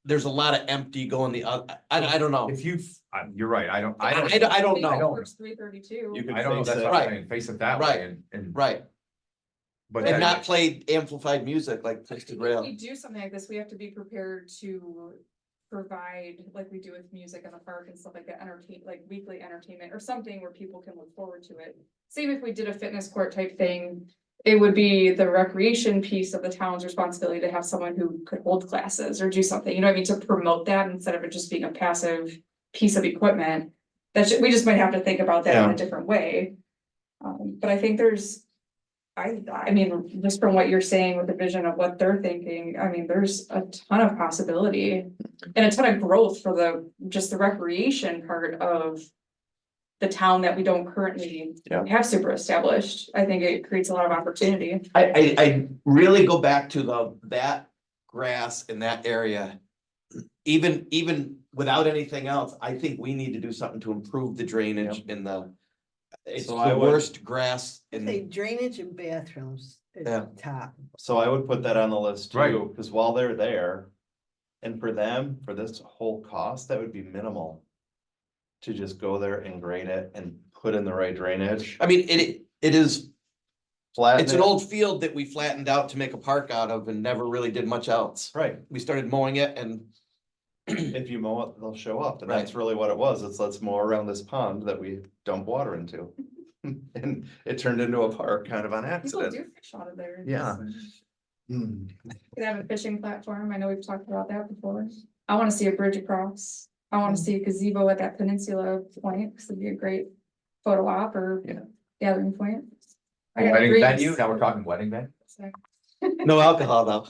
there's a lot of empty going the other, I don't know. If you're right, I don't I don't know. Works 332. You could I don't know, face that's it. what Right. I'm saying, face it that Right. way and. Right, But and then- not play amplified music like Twisted If Rail. we do something like this, we have to be prepared to provide, like we do with music in the park and stuff like that, like weekly entertainment or something where people can look forward to it. Same if we did a fitness court type thing, it would be the recreation piece of the town's responsibility to have someone who could hold classes or do something, you know what I mean, to promote that instead of it just being a passive piece of equipment. We just might have to think about that in Yeah. a different way. But I think I mean, just from what you're saying with the vision of what they're thinking, I mean, there's a ton of possibility. And a ton of growth for just the recreation part of the town that we don't currently Yeah. have super established. I think it creates a lot of opportunity. I really go back to that grass in that area. Even without anything else, I think we need to do something to improve the drainage in it's So I the would- worst grass Say in, drainage and bathrooms at Yeah. the top. So I would put that on the list Right. too, because while they're there. And for them, for this whole cost, that would be minimal. To just go there and grade it and put in the right drainage. I mean, it is, Flatten it's an it. old field that we flattened out to make a park out of and never really did much else. Right, We started mowing it and if you mow it, they'll show up, and Right. that's really what it was, it's let's mow around this pond that we dump water into. And it turned into a park kind of on People accident. do fish out of there. Yeah. Hmm. Could have a fishing platform. I know we've talked about that before. I wanna see a bridge across. I wanna see a gazebo at that peninsula point, cause it'd be a great photo op or Yeah. gathering point. I got Wedding dreams. venue, now we're talking wedding venue? So, no alcohol though.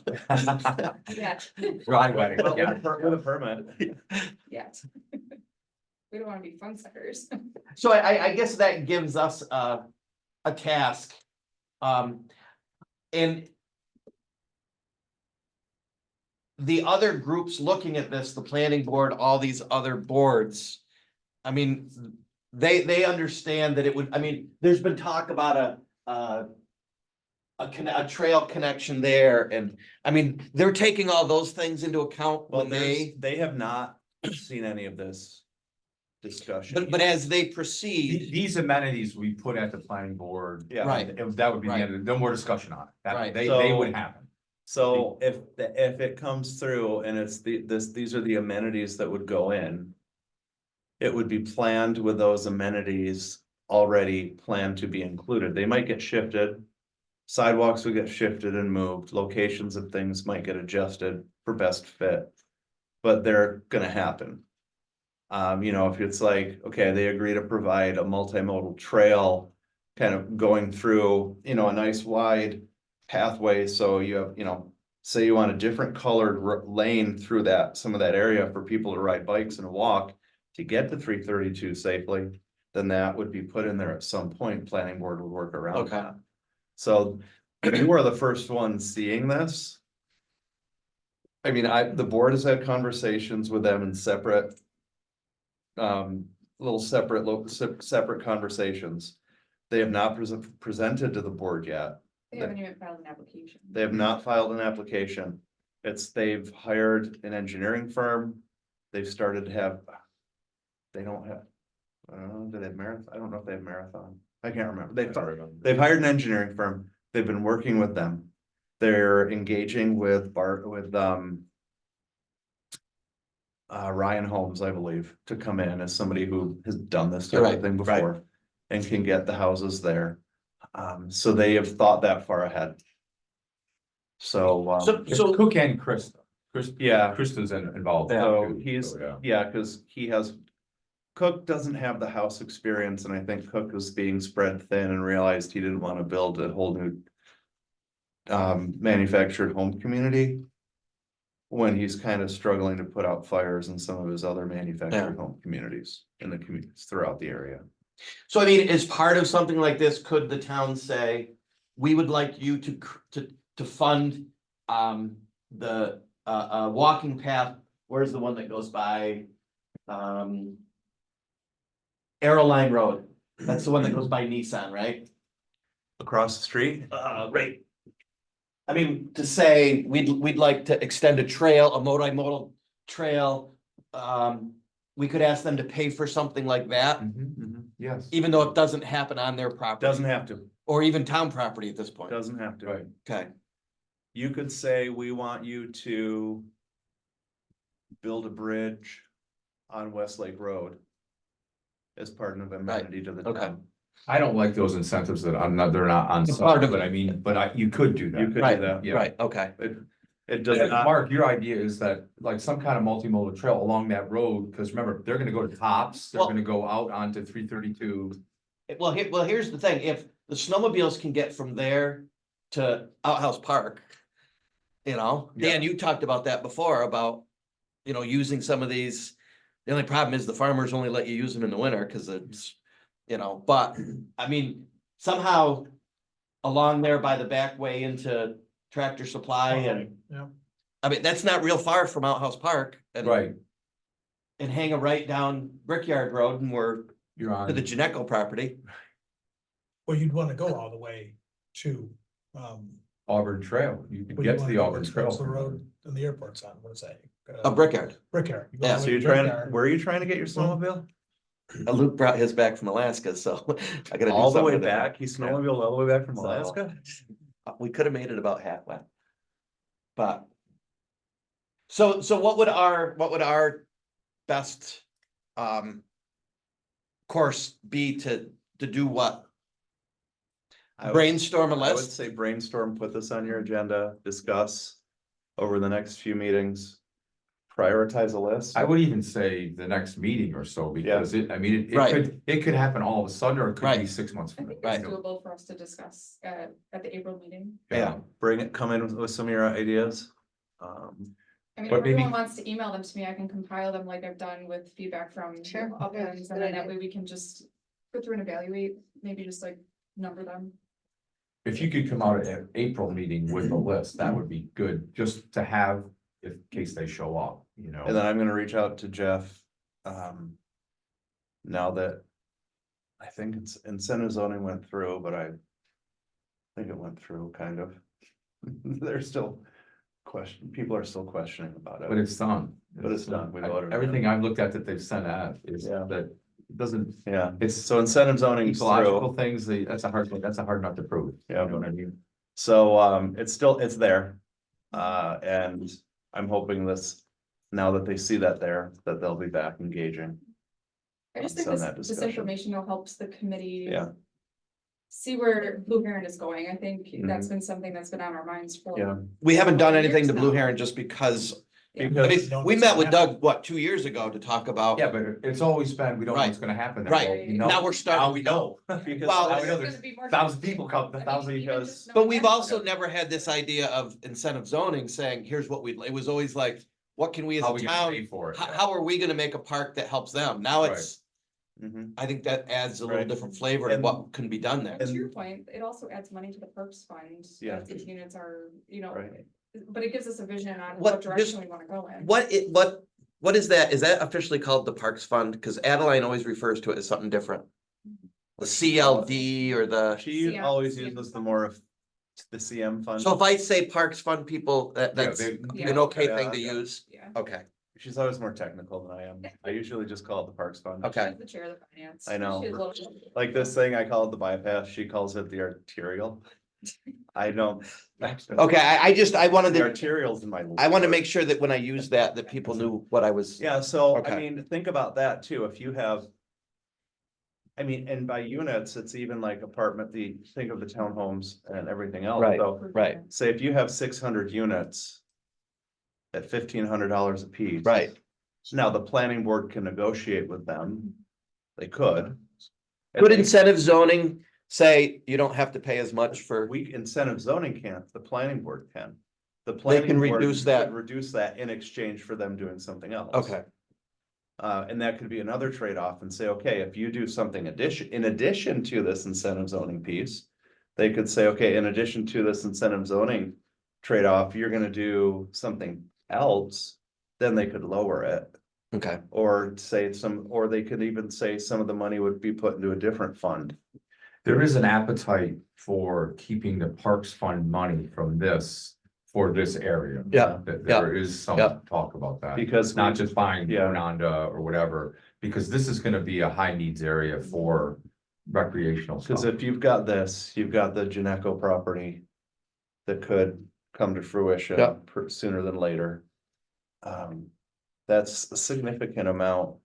Yeah, Dry wedding, Well, yeah. with a permit. yeah. We don't wanna be fun suckers. So I guess that gives us a task. And the other groups looking at this, the planning board, all these other boards. I mean, they understand that it would, I mean, there's been talk about a trail connection there, and I mean, they're taking all those things into account Well, when they, have not seen any of this discussion. but as they proceed. These amenities we put at the planning board. Yeah. Right. That would be the Right. end, no more discussion on it. Right. They would So- happen. So if it comes through and it's these are the amenities that would go in. It would be planned with those amenities already planned to be included. They might get shifted. Sidewalks would get shifted and moved, locations of things might get adjusted for best fit. But they're gonna happen. If it's like, okay, they agree to provide a multimodal trail. Kind of going through, a nice wide pathway, so you have, say you want a different colored lane through some of that area for people to ride bikes and walk. To get to 332 safely, then that would be put in there at some point, planning board would work around Okay. that. So you are the first one seeing this. I mean, the board has had conversations with them in separate. Separate conversations. They have not presented to the board yet. They haven't even filed an application. They have not filed an application. They've hired an engineering firm. They've started to have. They don't have. I don't know, do they have Marathon? I don't know if they have Marathon. I can't remember. They've hired an engineering firm. They've been working with them. They're engaging with Ryan Holmes, I believe, to come in as somebody who has done this type Right, of thing right. before. And can get the houses there. So they have thought that far ahead. So, It's Cook and Krista. yeah, Krista's involved. so too, he's, so, yeah. yeah, cause Cook doesn't have the house experience, and I think Cook was being spread thin and realized he didn't wanna build a whole new. Manufactured home community. When he's kind of struggling to put out fires in some of his other manufactured home communities in the communities throughout the area. So I mean, as part of something like this, could the town say, we would like you to fund the walking path, where's the one that goes by? Arrowline Road, that's the one that goes by Nissan, right? Across the street? Right. I mean, to say, we'd like to extend a trail, a multimodal trail, we could ask them to pay for something like that, Yes. even though it doesn't happen on their property. Doesn't have to, Or even town property at this point. doesn't have to. Right. Okay, You could say, we want you to. Build a bridge on Westlake Road. As part of amenity to the okay. town. I don't like those incentives that they're not on. It's part of but I mean, you could do that. You could do Right, that. Yeah. right, okay. It does not, Mark, your idea is that like some kind of multimodal trail along that road, because remember, they're gonna go to Tops, they're Well- gonna go out onto 332. Well, here's the thing, if the snowmobiles can get from there to Outhouse Park. You know, Dan, you talked about that before about, you know, using some of these. The only problem is the farmers only let you use them in the winter because it's, you know, but I mean, somehow along there by the back way into Tractor Supply and, Yeah. I mean, that's not real far from Outhouse Park. And Right, and hang a right down Brickyard Road and we're you're to the on, Janeco property. Well, you'd wanna go all the way to, Auburn Trail, you can well, you get to wanna the go Auburn what's Trail. the from road and the airport's on, what is that? A Brickyard. Brickyard. You go Yeah, all the So way you're to trying, Brickyard. where are you trying to get your snowmobile? Luke brought his back from Alaska, so I gotta do All the something way with it. back? He snowmobiled all the way back from So- Alaska? We could have made it about halfway. But. So what would our best, course be to do what? I would- Brainstorm a I would list? say brainstorm, put this on your agenda, discuss over the next few meetings. Prioritize a list. I would even say the next meeting or so, because I mean, Right. it could happen all of a sudden, or it could be Right. 6 months I from think now. it's Right. doable for us to discuss at the April meeting. Yeah. Bring it, come in with some of your ideas. I mean, But if everyone maybe- wants to email them to me, I can compile them like I've done with feedback from Sure, yeah, uplands, good and then that idea. way we can just go through and evaluate, maybe just like number them. If you could come out at April meeting with a list, that would be good, just to have, in case they show up, you know. And then I'm gonna reach out to Jeff. Now that. I think it's incentive zoning went through, but I. Think it went through kind of. They're still people are still questioning about But it. it's done. But it's done. We voted on it. Everything I've looked at that they've sent out is Yeah. that it doesn't, Yeah, it's so incentive zoning ecological through, things, that's a hard nut to prove. Yeah. You know what I mean? so it's there. And I'm hoping now that they see that there, that they'll be back engaging. I just think Send this, that this discussion. information will helps the committee. Yeah. See where Blue Heron is going. I think that's been something that's been on our minds for. Yeah. We haven't done anything to Years Blue now. Heron just because, Yeah. I Because mean, we met with Doug, what, 2 years ago to talk about. Yeah, but it's always been, we don't know what's Right. gonna happen. then. Right. Well, we know. Now we're starting. Now we know. Because Well, Now we know There's there's gonna be more- 1,000 people come, I mean, 1,000 even because. just But knowing we've that- also never had this idea of incentive zoning saying, here's what it was always like, what can we as How a we gonna town, pay for it? how are we gonna make a park that helps them? Now Right. it's, Mhm. I think that adds a little Right. different flavor to And- what can be done there. To your point, it also adds money to the Perks Fund. Yeah. As these units are, Right. but it gives us a vision on What- what direction we wanna go in. What is that? Is that officially called the Parks Fund? Cause Adeline always refers to it as something different. The CLD or the, She CM. always uses the CM fund. so if I say Parks Fund, people, that's they- Yeah. an okay Yeah, thing to yeah. use? Yeah. Okay, She's always more technical than I am. I usually just call it the Parks Fund. okay. She's the chair of the finance. I know. She's a little- Like this thing, I call it the bypass, she calls it the arterial. I don't. Okay, I wanted The to, arterials in my. I want to make sure that when I use that people knew what I was. Yeah, so I Okay. mean, think about that too, if you have. I mean, and by units, it's even like think of the townhomes and everything else, Right. so Right. say if you have 600 units. At $1,500 a piece. Right. Now, the planning board can negotiate with them, they could. And Could they- incentive zoning say you don't have to pay as much for, We incentive zoning can't, the planning board can. The can planning board reduce that. could Reduce that in exchange for them doing something else. okay, And that could be another trade-off and say, okay, if you do something in addition to this incentive zoning piece. They could say, okay, in addition to this incentive zoning trade-off, you're gonna do something else. Then they could lower it, okay. or or they could even say some of the money would be put into a different fund. There is an appetite for keeping the Parks Fund money from this, for this area. Yeah, There is some yeah. talk about that. Because It's not we- just buying yeah. Ononda or whatever, because this is gonna be a high needs area for recreational Cause stuff. if you've got you've got the Janeco property. That could come to fruition Yeah. sooner than later. That's a significant amount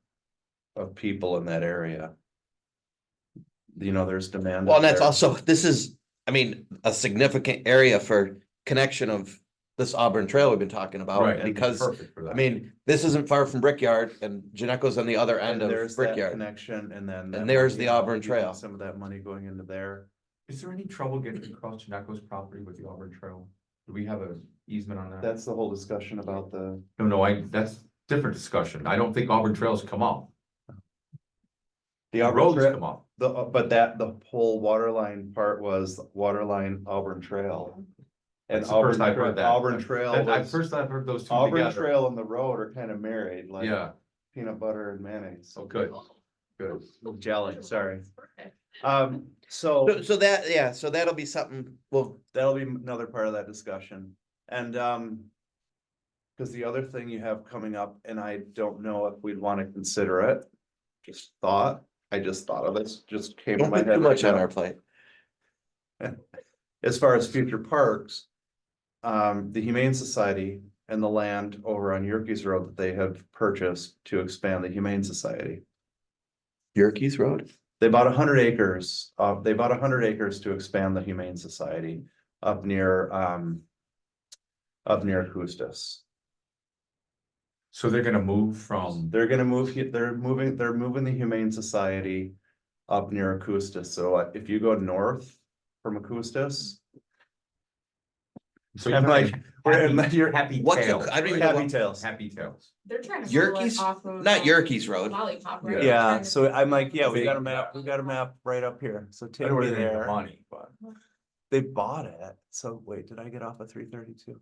of people in that area. You know, there's demand. Well, up and that's there. also, this is, I mean, a significant area for connection of this Auburn Trail we've been talking about. Right, and Because, perfect for that. I mean, this isn't far from Brickyard and Janeco's on the other end And of there's that Brickyard. connection and then. that And there's money, the Auburn even Trail. Some of that money going into there. Is there any trouble getting across Chaneco's property with the Auburn Trail? Do we have a easement on that? That's the whole discussion about the. No, that's different discussion. I don't think Auburn Trails come up. The The Auburn roads Trail, come up. but the whole waterline part was waterline Auburn Trail. And That's the first I've heard that. Auburn Trail was, First I've heard those two Auburn together. Trail and the road are kind of married, like Yeah, peanut butter and mayonnaise. oh, good, good. Jelly, sorry. So, so that, yeah, so that'll be something, well, That'll be another part of that discussion, and, cause the other thing you have coming up, and I don't know if we'd wanna consider it. I just thought of this, just came to don't my put head. too right much on now. our plate. As far as future parks, the Humane Society and the land over on Yerkes Road that they have purchased to expand the Humane Society. Yerkes Road? They bought 100 acres, they bought 100 acres to expand the Humane Society up near Custis. So they're gonna move from, They're gonna move, they're moving the Humane Society up near Custis. So if you go north from Custis, so I'm like, you're Happy What's the- Tails. I don't even right? know Happy Tails. Happy Tails. They're trying to. Yerkes? Off of, Not Yerkes Road. Lollipop, right? Yeah, Trying to- so I'm like, yeah, we They- got a map right up here, so I take know me where they make the there. money, but. They bought it, so wait, did I get off of 332?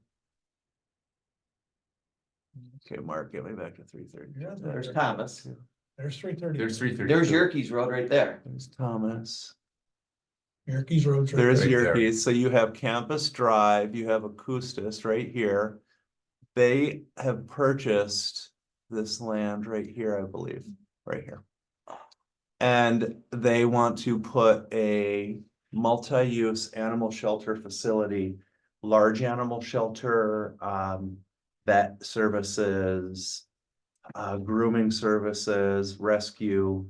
Okay, Mark, get me back to 330. Yeah, There's Thomas. There's 330. There's 330. There's Yerkes Road right there. There's Thomas, Yerkes Road's right there's there. Right there. Yerkes, so you have Campus Drive, you have Acustis right here. They have purchased this land right here, I believe, right here. And they want to put a multi-use animal shelter facility, large animal shelter, that services, grooming services, rescue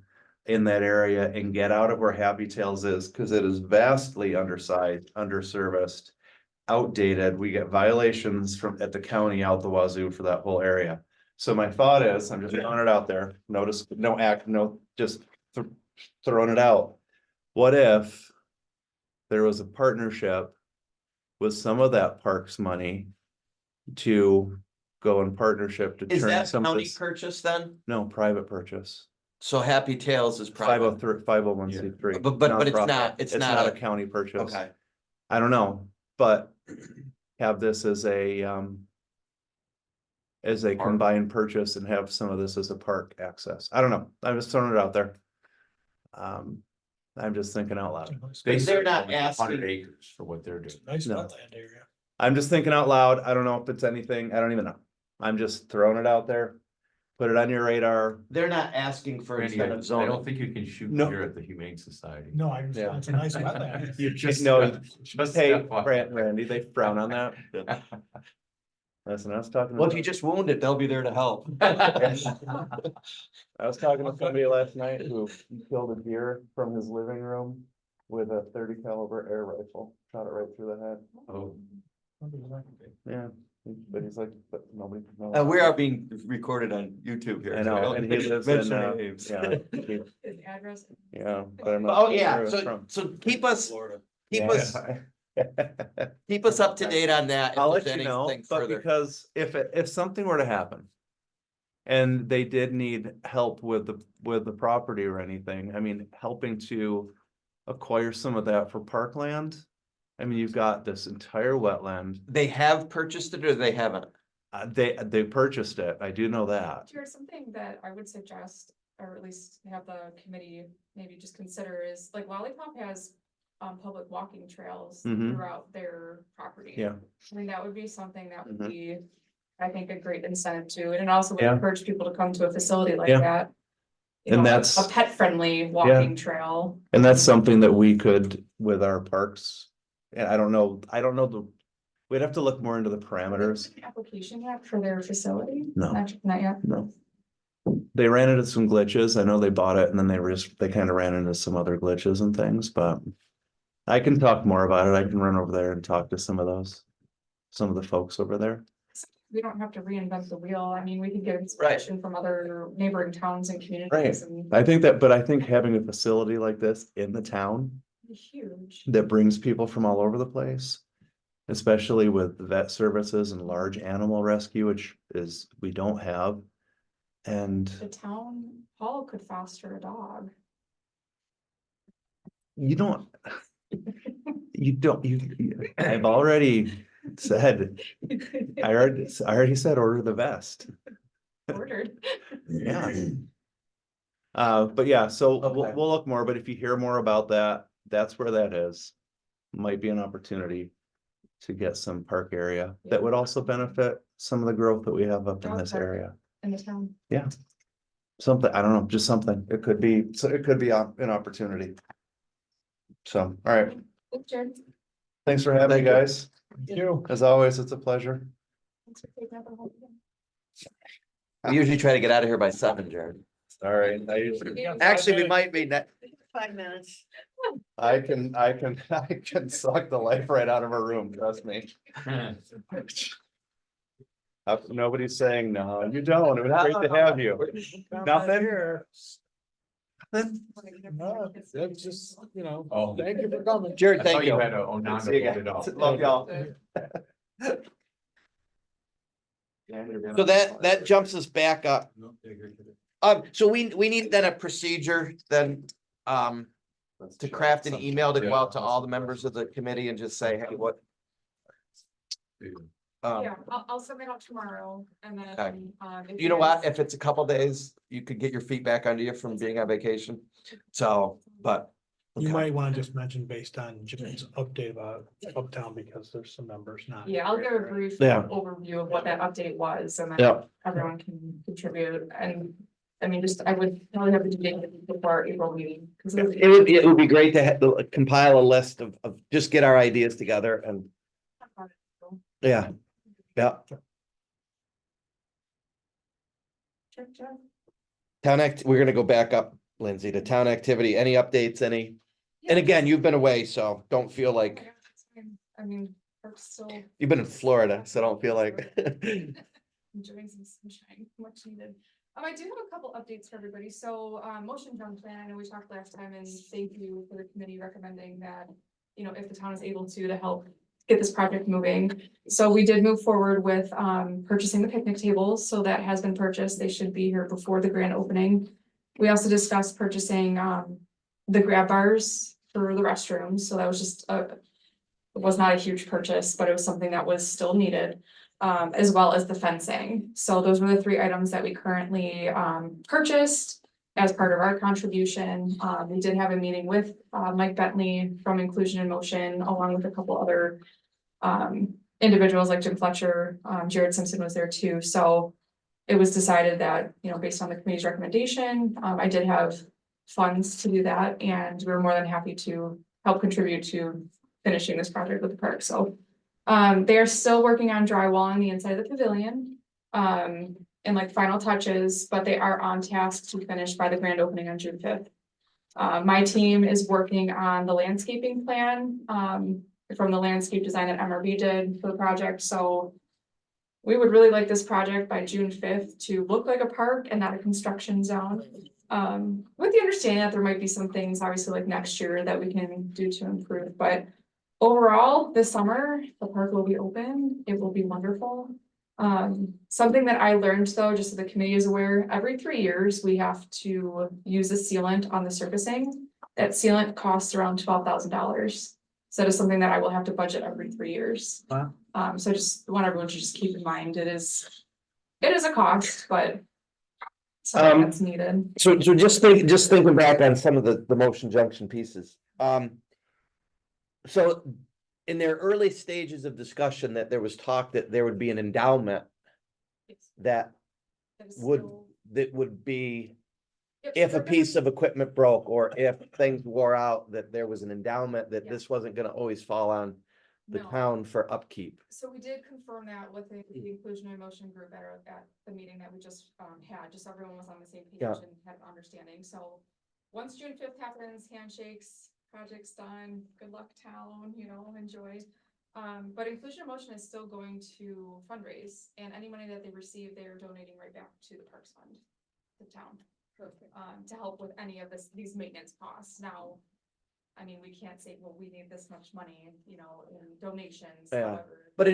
in that area and get out of where Happy Tails is, because it is vastly undersized, underserviced, outdated. We get violations from at the county out the wazoo for that whole area. So my thought is, I'm just throwing it out there, notice, no act, no, just throwing it out. What if there was a partnership with some of that parks money to go in partnership to Is turn that some of county this, purchase then? no, private purchase. So Happy Tails is private. 501c3. But it's nonprofit. not- it's not not a- a county purchase. Okay, I don't know, but have this as a Park. combined purchase and have some of this as a park access. I don't know. I'm just throwing it out there. I'm just thinking out loud. They They're said not only 100 asking- acres for what they're doing. Nice No. wetland area. I'm just thinking out loud. I don't know if it's anything. I don't even know. I'm just throwing it out there. Put it on your radar. they're not asking for Randy, instead I of don't zoning. think you can shoot No. here at the Humane Society. No, I just, Yeah. it's a nice wetland. You just know, Just hey, FYI. Randy, they frown on that. Listen, I was talking. Well, if you just wound it, they'll be there to help. I was talking to somebody last night who killed a deer from his living room with a 30 caliber air rifle, shot it right through the head. Oh, Yeah, but he's like, but nobody. We are being recorded on YouTube here. I know, and he lives in, Mention names. yeah, His address. yeah. But I'm not Oh, yeah, sure where it's so, from. so keep us, keep Yeah. us, keep us up to date on that. if I'll there's let you know, anything but further. because if something were to happen. And they did need help with the property or anything, I mean, helping to acquire some of that for parkland. I mean, you've got this entire wetland, They have purchased it or they haven't? they purchased it, I do know that. Jared, something that I would suggest, or at least have the committee maybe just consider is, like, Lollipop has public walking trails Mhm. throughout their property. Yeah. I mean, that would be something that would Mhm. be, I think, a great incentive to, and it also would Yeah. encourage people to come to a facility like Yeah. that. You And know, that's- a pet-friendly walking trail. And that's something that we could with our parks. And I don't know we'd have to look more into the parameters. An application yet for their facility? No. Not yet. No. They ran into some glitches. I know they bought it and then they kind of ran into some other glitches and things, but. I can talk more about it. I can run over there and talk to some of the folks over there. We don't have to reinvent the wheel. I mean, we could get inspiration from other neighboring towns and communities and. I think that, but I think having a facility like this in the town Huge. that brings people from all over the place. Especially with vet services and large animal rescue, which is, we don't have. And The town hall could foster a dog. you don't, I've already said, I already said order the vest. Ordered. Yeah. But yeah, so Okay. we'll look more, but if you hear more about that, that's where that is. Might be an opportunity to get some park area that would also benefit some of the growth that we have up in Dog this park. area. In the town. Yeah. Something, I don't know, just something. It could be, so it could be an opportunity. So, all right. Thanks, Jared. Thanks for having me, Thank you. guys. Thank you. As always, it's a pleasure. Thanks for taking up the whole thing. We usually try to get out of here by 7, Jared. All right. I usually, Actually, we might be next. 5 minutes. I can suck the life right out of a room, trust me. Nobody's saying, no, you don't. It was great to have you. Nothing? No, it's just, you know, Oh. thank you for coming. Jared, I thank thought you you. had a Onondo See you voted guys. off. Love y'all. So that jumps us back up. So we need then a procedure then, to craft an email to go out to all the members of the committee and just say, hey, what? Yeah, I'll submit out tomorrow and Okay. then, You know what? If it's a couple days, you could get your feet back under you from being on vacation. So, but. You okay. might wanna just mention based on Jim's update about Uptown, because there's some members not. Yeah, I'll give a brief Yeah. overview of what that update was and then Yeah. everyone can contribute and. I mean, just, I would probably have to do it before our April meeting. 'Cause It would be great to compile a list of just get our ideas together and, yeah. Yeah, Check, check. we're gonna go back up, Lindsay, to town activity, any updates, any, and again, you've been away, so don't feel Oh my like, God, it's fine. I mean, we're still you've been in Florida, so don't feel like. enjoying some sunshine, much needed. I do have a couple updates for everybody. So, motion drum plan, I know we talked last time and thank you for the committee recommending that, you know, if the town is able to help get this project moving. So we did move forward with, purchasing the picnic tables. So that has been purchased. They should be here before the grand opening. We also discussed purchasing, the grab bars for the restrooms. So that was just it was not a huge purchase, but it was something that was still needed. As well as the fencing. So those were the 3 items that we currently purchased as part of our contribution. We did have a meeting with Mike Bentley from Inclusion in Motion, along with a couple other individuals like Jim Fletcher, Jared Simpson was there too. So it was decided that, you know, based on the committee's recommendation, I did have funds to do that, and we were more than happy to help contribute to finishing this project with the park. So they are still working on drywall on the inside of the pavilion. And like final touches, but they are on task to finish by the grand opening on June 5th. My team is working on the landscaping plan, from the landscape design that MRB did for the project, so. We would really like this project by June 5th to look like a park and not a construction zone. With the understanding that there might be some things, obviously like next year, that we can do to improve, but. Overall, this summer, the park will be open. It will be wonderful. Something that I learned though, just so the committee is aware, every 3 years, we have to use a sealant on the surfacing. That sealant costs around $12,000. So that is something that I will have to budget every 3 years. Wow. So I just want everyone to just keep in mind, it is a cost, but. Something that's needed. So just thinking back on some of the motion junction pieces. So in their early stages of discussion, that there was talk that there would be an endowment that would be, if a piece of equipment broke or if things wore out, that there was an endowment, that Yeah. this wasn't gonna always fall on the No. town for upkeep. So we did confirm that with the inclusion and motion group at the meeting that we just had, just so everyone was on the same page Yeah. and had an understanding, so. Once June 5th happens, handshakes, project's done, good luck town, you know, enjoy. But inclusion and motion is still going to fundraise, and any money that they receive, they are donating right back to the Parks Fund, the town. To help with any of these maintenance costs. Now, I mean, we can't say, well, we need this much money, you know, in donations, Yeah. however. But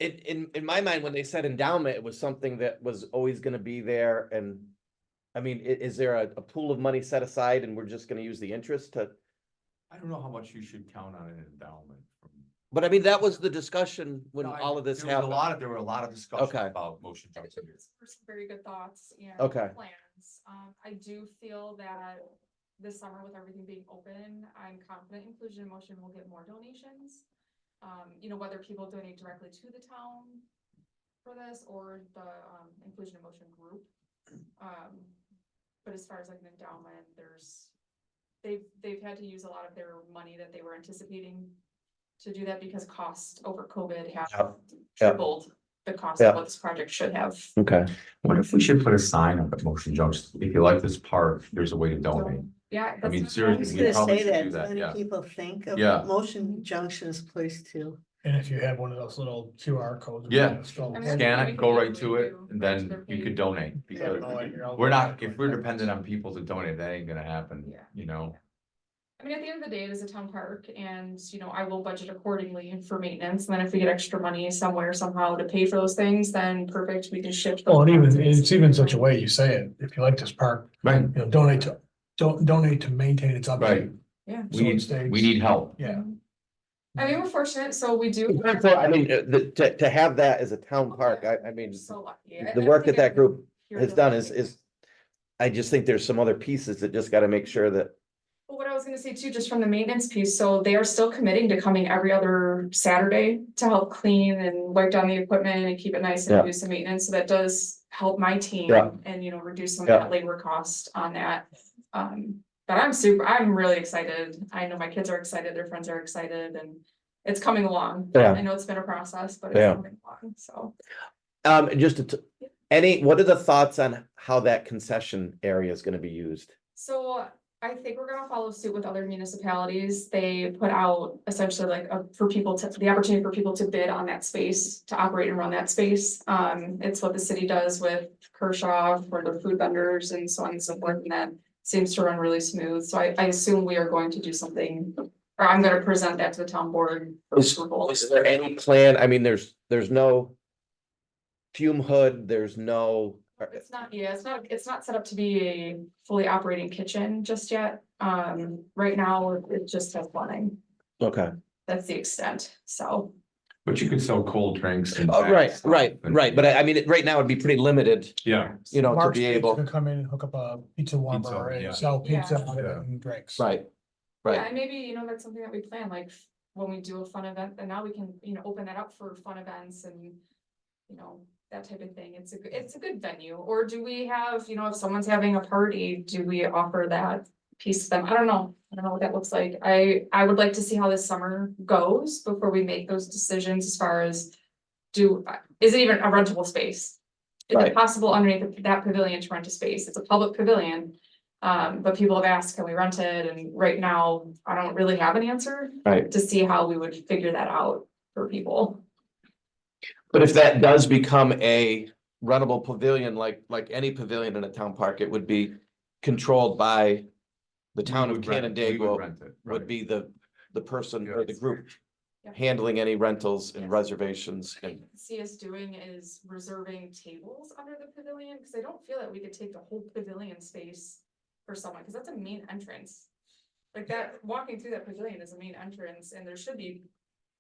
in my mind, when they said endowment, it was something that was always gonna be there and. I mean, is there a pool of money set aside and we're just gonna use the interest to, I don't know how much you should count on an endowment from. but I mean, that was the discussion when No, I- all of this there was happened. there were a lot of discussions Okay. about motion pictures. For some very good thoughts and Okay. plans. I do feel that this summer with everything being open, I'm confident Inclusion in Motion will get more donations. You know, whether people donate directly to the town for this or the Inclusion in Motion group. But as far as like an endowment, they've had to use a lot of their money that they were anticipating to do that because cost over COVID have Yep. tripled the cost Yep. of what this project should have. Okay. What if we should put a sign up at Motion Junction? If you like this park, there's a way to donate. Yeah. I mean, that's- I was seriously, we gonna probably say should that, do that, many yeah. people think of Yeah. Motion Junction as a place to. And if you have one of those little QR codes. Yeah. Scroll- I mean, Scan we it, can go right easily to it, do and right to then their you could page. donate, Yeah, because no, you're- we're not, if we're dependent on people to donate, that ain't gonna happen, Yeah. you know? I mean, at the end of the day, it is a town park and, you know, I will budget accordingly for maintenance. And then if we get extra money somewhere somehow to pay for those things, then perfect, we can shift. Well, and those even, funds. it's even such a way you say it, if you like this park, Right, you know, donate to maintain its right. upkeep. Yeah. We So it need, stays- we need help. Yeah. I mean, we're fortunate, so we do. I mean, to have that as a town park, I mean, We're so lucky. I the don't work think that that everyone group here has does done that. is. I just think there's some other pieces that just gotta make sure that, Well, what I was gonna say too, just from the maintenance piece, so they are still committing to coming every other Saturday to help clean and wipe down the equipment and keep it nice and Yeah. do some maintenance, so that does help my team. Yeah. And, you know, reduce some of Yeah. that labor cost on that. But I'm really excited. I know my kids are excited, their friends are excited, and it's coming along. Yeah. I know it's been a process, but Yeah. it's coming along, so. just what are the thoughts on how that concession area is gonna be used? So I think we're gonna follow suit with other municipalities. They put out essentially like for people to, the opportunity for people to bid on that space, to operate and run that space. It's what the city does with Kershaw for the food vendors and so on and so forth, and that seems to run really smooth. So I assume we are going to do something, or I'm gonna present that to the town board for approval. Is there any plan? I mean, there's no fume hood, there's no, It's not, yeah, it's not set up to be a fully operating kitchen just yet. Right now, it just has plumbing. okay. That's the extent, so. But you could sell cold drinks and. Oh, right, stuff right, and- right, but I mean, right now it'd be pretty limited, Yeah, you know, to Mark's be Pizza able, could come in and hook up a pizza warmer yeah. and sell pizza Yeah. and drinks. right, Yeah, right, and maybe, you know, that's something that we plan, like, when we do a fun event, and now we can, you know, open that up for fun events and. You know, that type of thing, it's a good venue, or do we have, you know, if someone's having a party, do we offer that piece to them? I don't know what that looks like, I would like to see how this summer goes before we make those decisions as far as. Is it even a rentable space? Is Right. it possible underneath that pavilion to rent a space? It's a public pavilion. But people have asked, can we rent it? And right now, I don't really have an answer right. to see how we would figure that out for people. But if that does become a rentable pavilion, like any pavilion in a town park, it would be controlled by the town of We would Canandaigua rent it, would right. be the person or the Yes. group Yeah. handling any rentals and Yes. reservations I and, see us doing is reserving tables under the pavilion, because I don't feel that we could take the whole pavilion space for someone, because that's a main entrance. Like that, walking through that pavilion is a main entrance, and there should be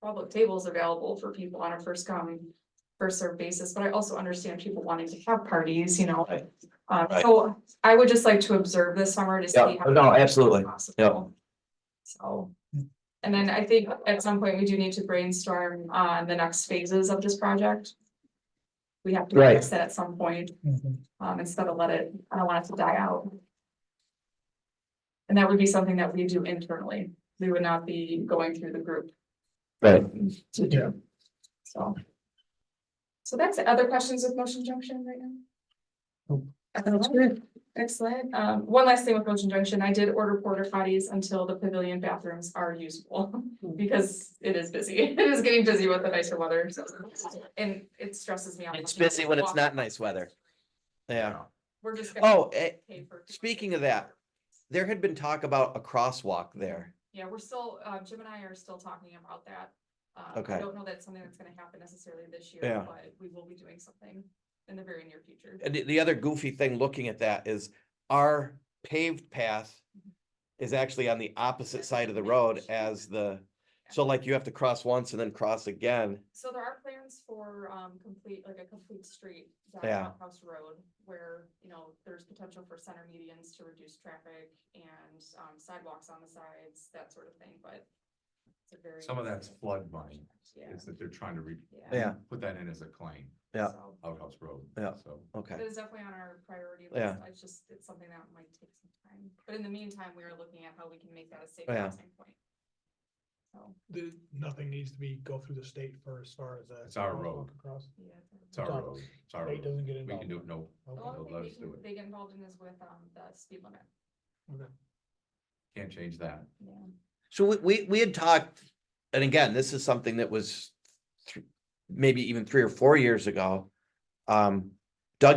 public tables available for people on a first come, first served basis, but I also understand people wanting to have parties, you know. Right. So I would just like to observe this summer to see. Yeah, how no, it's absolutely. possible. So, and then I think at some point we do need to brainstorm on the next phases of this project. We have to Right. address that at some point, Mhm. instead of I don't want it to die out. And that would be something that we do internally. We would not be going through the group right. to do. So. So that's it. Other questions with Motion Junction right now? That's great. Excellent. One last thing with Motion Junction, I did order porta potties until the pavilion bathrooms are usable, because it is busy. It is getting busy with the nicer weather, so. And it stresses me out. It's busy when it's not nice weather. Yeah. We're just. gonna Oh, pay for- speaking of that, there had been talk about a crosswalk there. Yeah, we're still, Jim and I are still talking about that. Okay. I don't know that's something that's gonna happen necessarily this year, Yeah. but we will be doing something in the very near future. And the other goofy thing looking at that is our paved path is actually on the opposite side of the road as the, so like you have to cross once and then cross again. So there are plans for, a complete street down Yeah. Outhouse Road where, there's potential for center medians to reduce traffic and, sidewalks on the sides, that sort of thing, but. It's a very. Some of that's flood money, Yeah. is that they're trying to Yeah. put that in as a claim, Yeah. So, Outhouse Road. Yeah. So, Okay. it is definitely on our priority Yeah. list, it's something that might take some time, but in the meantime, we are looking at how we can make that a safe Yeah. crossing point. So, Nothing needs to go through the state for as far as that. It's our road. Across. yeah. it's our road, it's our State road. doesn't get We involved. can do it, no, The Okay. only let thing us do it. they get involved in is with, the speed limit, Can't change that. yeah. So we had talked, and again, this is something that was maybe even 3 or 4 years ago. Doug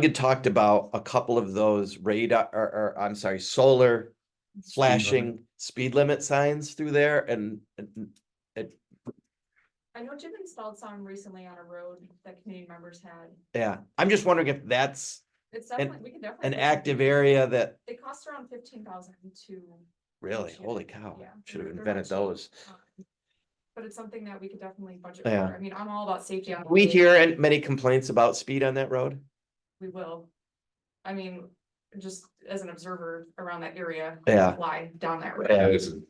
had talked about a couple of those radar, or I'm sorry, solar flashing speed limit signs through there and I know Jim installed some recently on a road that community members had. yeah, I'm just wondering if that's It's definitely, we can definitely. an do active something. area that They cost around 15,000 to. really, Yeah. holy cow, Yeah, should have they're not invented cheap. those. But it's something that we could definitely budget Yeah. for. I mean, I'm all about safety on. the We road. hear many complaints about speed on that road. We will. I mean, just as an observer around that area. Yeah. Fly down that road. Yeah. It's a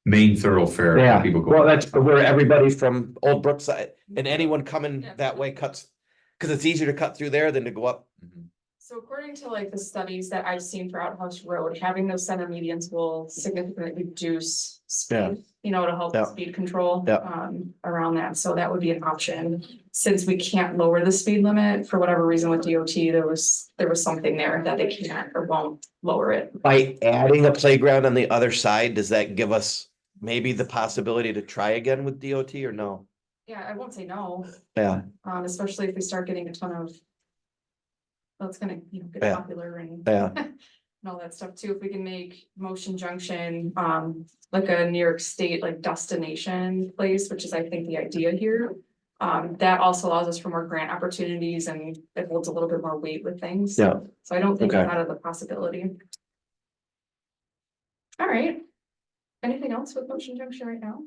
main thoroughfare. where Yeah, people go. well, that's where everybody from Old Brookside and Yeah. anyone coming Yeah, that way cuts. Cause it's easier to cut through there than to go up. Mhm. So according to like the studies that I've seen for Outhouse Road, having those center medians will significantly reduce Yeah. speed. To help Yeah. speed control. Yeah. Around that, so that would be an option. Since we can't lower the speed limit for whatever reason with DOT, there was something there that they can't or won't lower it. By adding a playground on the other side, does that give us maybe the possibility to try again with DOT or no? Yeah, I won't say no, Yeah, especially if we start getting a ton of. That's gonna, get Yeah. popular and. yeah, And all that stuff too, if we can make Motion Junction, like a New York State like destination place, which is I think the idea here. That also allows us for more grant opportunities and it holds a little bit more weight with things. Yeah. So I don't think it's Okay. out of the possibility. All right. Anything else with Motion Junction right now?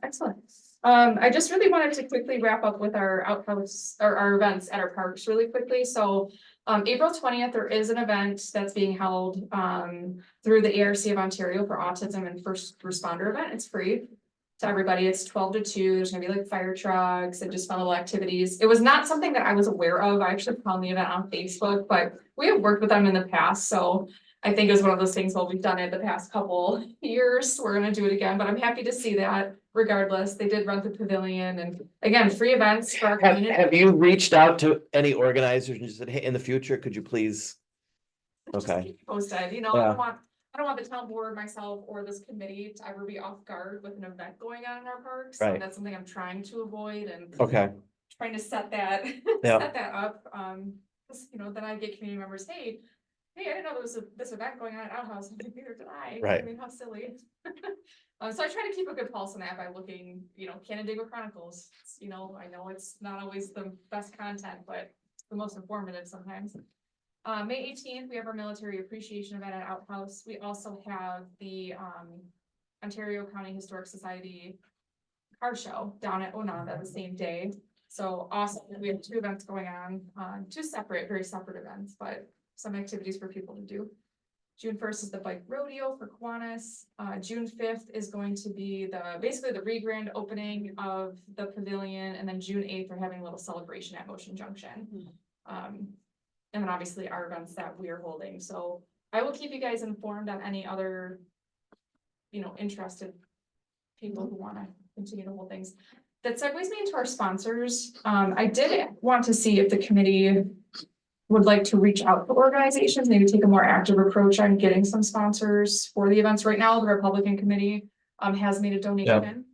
Excellent. I just really wanted to quickly wrap up with our outhouse or our events at our parks really quickly. So April 20th, there is an event that's being held through the ARC of Ontario for Autism and First Responder event. It's free to everybody. It's 12 to 2. There's gonna be like fire trucks and just fun little activities. It was not something that I was aware of. I actually found the event on Facebook, but we have worked with them in the past, so I think it was one of those things, well, we've done it the past couple years, we're gonna do it again, but I'm happy to see that regardless. They did rent the pavilion and again, free events for our have, community. have you reached out to any organizers and just said, hey, in the future, could you please? Just Okay. keep posted, I Yeah. don't want the town board, myself, or this committee to ever be off guard with an event going on in our parks. So Right. that's something I'm trying to avoid and Okay, trying to set that, Yeah. set that up. 'Cause, then I get community members, hey, I didn't know there was this event going on at Outhouse. I'm like, neither did I. Right. I mean, how silly. So I try to keep a good pulse on that by looking, Canandaigua Chronicles, I know it's not always the best content, but the most informative sometimes. May 18th, we have our military appreciation event at Outhouse. We also have the Ontario County Historic Society car show down at Onondaga the same day. So awesome. We have 2 events going on, 2 very separate events, but some activities for people to do. June 1st is the bike rodeo for Kiwanis. June 5th is going to be basically the re-grand opening of the pavilion, and then June 8th, we're having a little celebration at Motion Junction. And then obviously our events that we are holding, so I will keep you guys informed on any other, interested people who wanna continue to hold things. That segues me into our sponsors. I did want to see if the committee would like to reach out to organizations, maybe take a more active approach on getting some sponsors for the events. Right now, the Republican Committee has made a donation.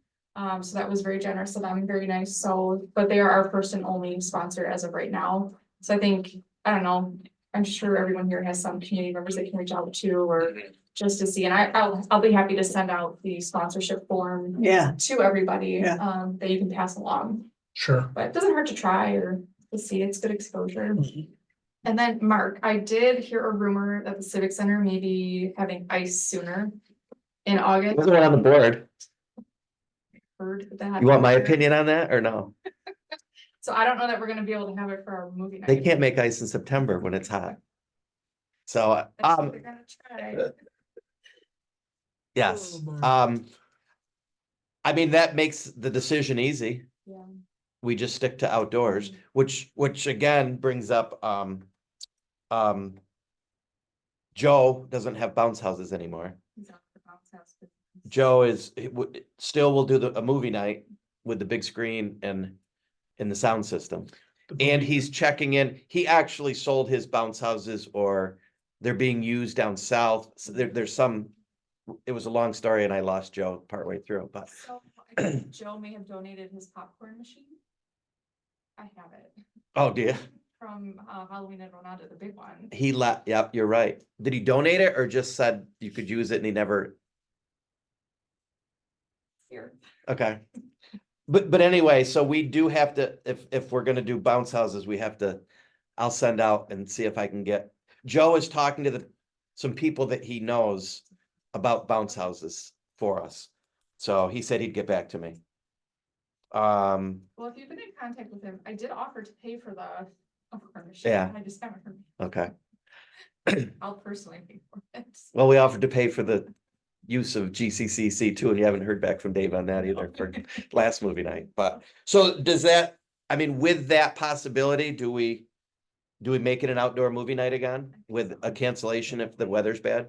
So that was very generous of them, very nice. So, but they are our first and only sponsor as of right now. So I think, I don't know, I'm sure everyone here has some community members they can reach out to or just to see, and I'll be happy to send out the sponsorship form Yeah, to everybody, Yeah. that you can pass along. Sure. But it doesn't hurt to try or to see, it's good exposure. Mhm. And then, Mark, I did hear a rumor that the Civic Center may be having ice sooner in August. Wasn't on the board. Heard that. You want my opinion on that or no? So I don't know that we're gonna be able to have it for our movie night. They can't make ice in September when it's hot. So, That's what they're gonna try. yes, Oh, Mark. I mean, that makes the decision easy. Yeah. We just stick to outdoors, which again brings up, Joe doesn't have bounce houses anymore. He's off the bounce house, but- Joe still will do a movie night with the big screen and in the sound system. And he's checking in, he actually sold his bounce houses or they're being used down south. So there's some, it was a long story and I lost Joe partway through, but So I think Joe may have donated his popcorn machine. I have it oh dear, from Halloween in Ronaldo, the big one. he yep, you're right. Did he donate it or just said you could use it and he never? Here. Okay. But anyway, so we do have to, if we're gonna do bounce houses, we have to, I'll send out and see if I can get, Joe is talking to some people that he knows about bounce houses for us. So he said he'd get back to me. Well, if you've been in contact with him, I did offer to pay for the popcorn machine. Yeah. I just haven't heard. Okay, I'll personally pay for it. well, we offered to pay for the use of GCCC too, and you haven't heard back from Dave on that either for last movie night, but, so does that, I mean, with that possibility, do we make it an outdoor movie night again with a cancellation if the weather's bad?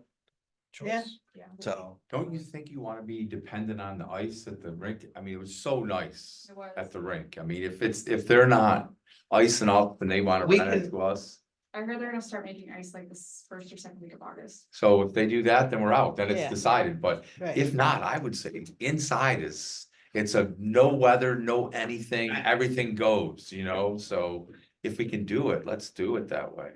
Yeah. Yeah. So, Don't you think you wanna be dependent on the ice at the rink? I mean, it was so nice It was. at the rink. I mean, if they're not icing up and they wanna We rent it can- to us. I heard they're gonna start making ice like this first or second week of August. So if they do that, then we're out, then it's Yeah. decided, but right. if not, I would say inside it's a no weather, no anything, everything goes, you know, so. If we can do it, let's do it that way.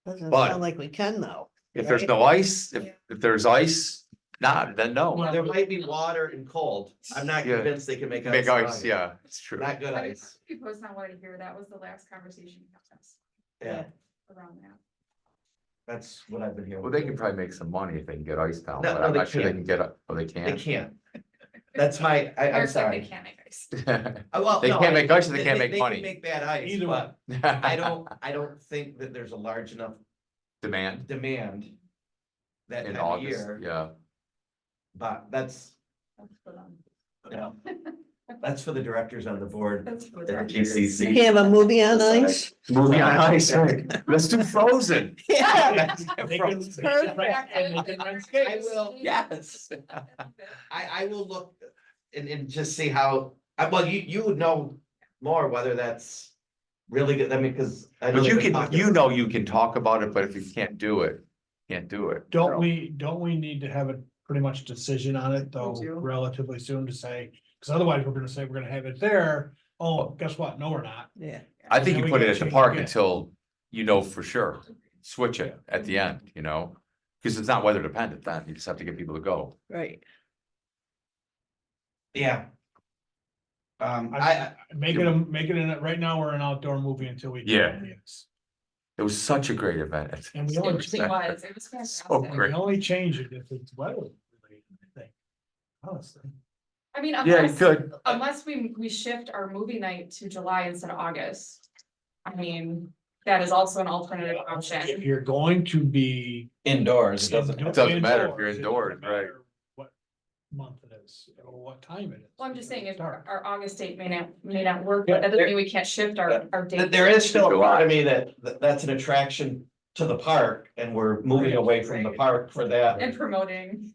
Doesn't but- sound like we can though. If there's Right. no ice, if Yeah. there's ice, then no. there might be water and cold. I'm not Yeah. convinced they can make ice. Big ice, around it. yeah, it's true. Not good I mean, ice, People was not wanting to hear, that was the last conversation we had yeah, around that. that's what I've been hearing. Well, they can probably make some money if they can get ice down, No, but no, I'm they not sure they can't. can get, they They can. can't, that's my, I'm Mark's like, sorry. They can't make ice. Well, They no, can't make ice or they can't make can money. Make bad ice, Either but I don't think that there's a large enough Demand demand that in time of August, year, yeah. but that's, That's for them. you know, that's for the directors on the board. That's for at them. GCC. You have a movie on ice? Movie on ice, right? Let's do Frozen. Yeah. They can- they can Perfect. rent- and they can rent I skates. will, Yes. I will look and just see how, well, you would know more whether that's really good, I mean, because. But you can, you can talk about it, but if you can't do it, can't do it. Don't we need to have a pretty much decision on it though, We do. relatively soon to say, because otherwise we're gonna say we're gonna have it there. Oh, guess what? No, we're not. Yeah. I think Then you we put it gotta at the change park again. until you know for sure. Switch it at the end, you know, because it's not weather dependent, then you just have to get people to go. Right. Yeah. I, Make it, right now, we're an outdoor movie until we. Yeah. It was such a great event. And we It only, really was, it was So fantastic. great. we only change it if it's weather related, I think. Honestly. I mean, Yeah, you unless, could. unless we shift our movie night to July instead of August. I mean, that is also an alternative If option. you're going to be. indoors, it doesn't. It doesn't matter if you're it doesn't indoors, right. matter What month it is, or what time it is. Well, I'm just saying, if Start. our August date may not work, but that doesn't mean we can't shift our date. There is still a part of me that's an attraction to the park and we're moving away from the Right. park for that. And promoting.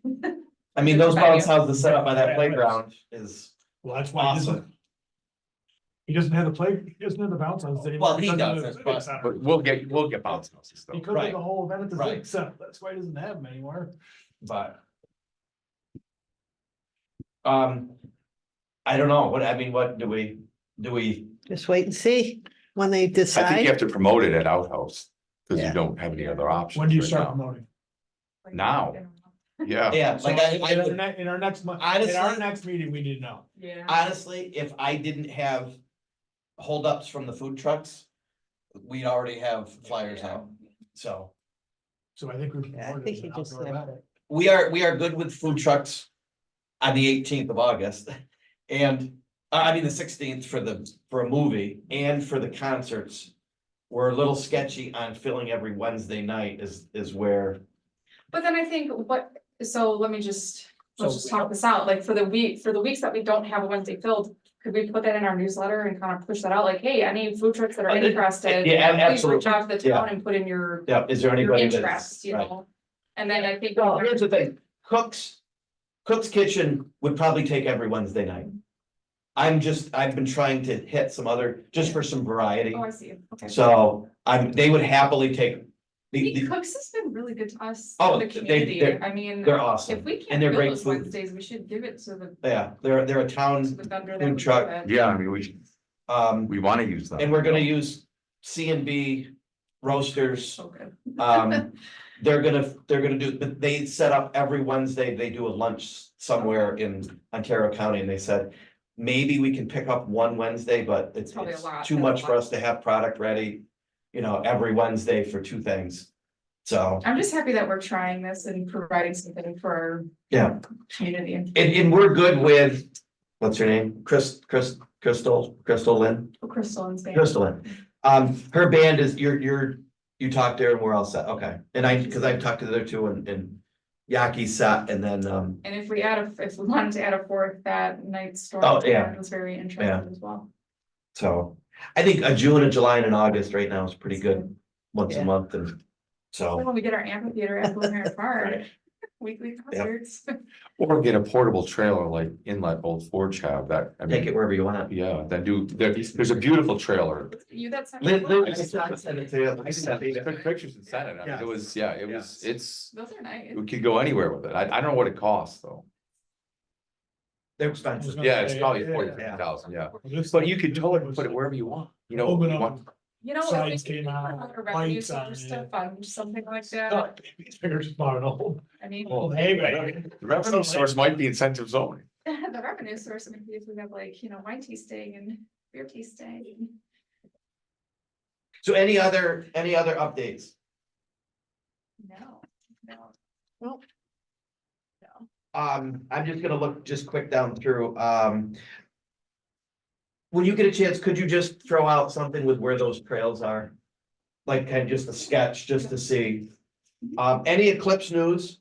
I mean, those Venue. bounce houses set up by that Yeah, playground is Well, that's why he doesn't. awesome. He doesn't have he doesn't have the bounce house anymore. Well, he because of the doesn't, Civic but- Center. But we'll get bounce houses though. Because of Right. the whole event at the Right. Civic Center, that's why he doesn't have them anymore. But. I don't know, what do we, Just wait and see when they I think you decide. have to promote it at outhouse, because Yeah. you don't have any other options. When do you right start now. promoting? Now. Yeah. Yeah, So like in our next month, in Honestly- our next meeting, we didn't know. Yeah. honestly, if I didn't have holdups from the food trucks, we'd already have flyers out, so. So I think we. Yeah, I think you just have to. We are good with food trucks on the 18th of August. And, I mean, the 16th for a movie and for the concerts. We're a little sketchy on filling every Wednesday night is where, But then I think so let me just, let's So- just talk this out, like for the weeks that we don't have a Wednesday filled. Could we put that in our newsletter and kind of push that out, like, hey, any food trucks that are interested? yeah, Please reach absolutely. out to the town and put in your Yeah, is there anybody interest, that's, you right? know? And then I think. Well, here's the thing, Cook's Kitchen would probably take every Wednesday night. I've been trying to hit some other, just for some variety. Oh, I see, okay. So they would happily take, I mean, Cooks has been really good to us, Oh, in the community, I mean, they're if awesome. we and can't they're fill great those food. Wednesdays, we should give it to Yeah, they're a to town, the vendor that food would do truck. it. Yeah, I mean, we wanna use them. And we're gonna use C&B roasters. So good. They're gonna do, but they set up every Wednesday, they do a lunch somewhere in Ontario County, and they said. Maybe we can pick up one Wednesday, but it's Probably a lot, too that's a much for lot. us to have product ready. Every Wednesday for two things. So, I'm just happy that we're trying this and providing something for our yeah, community. and we're good with, what's her name? Crystal Lynn? Crystal and Sam. Crystal Lynn. Her band is, you talked to her and we're all set, okay. And cause I've talked to the other two and Yaki's set, and then, And if we wanted to add a fourth, that night storm. Oh, yeah. Was very Yeah. interesting as well. so. I think a June, a July, and an August right now is pretty good, once a Yeah. month, and so. When we get our amphitheater at Blue Heron Park, Right. weekly concerts. Or get a portable trailer like Inlet Old Forge have that, I Take mean, it wherever you want. yeah, there's a beautiful trailer. You that sent. Lynn, me? I sent it to you. I took pictures and sent it, I mean, it was, it's, Those are nice. we could go anywhere with it, I don't know what it costs though. They're expensive. Yeah, it's probably Yeah, yeah, 40,000, yeah, This- but you could totally put it wherever you want, you know, Open you up. want. You know, Sides if we came could out, have a revenue lights on source it. to fund something like Oh, that, these fingers are old. I mean. Well, hey, man. The revenue source might be incentive zoning. The revenue source, I mean, if we have like, wine tasting and beer tasting. So any other updates? No, no. I'm just gonna look just quick down through, when you get a chance, could you just throw out something with where those trails are? Like kind of just a sketch, just to see, any eclipse news?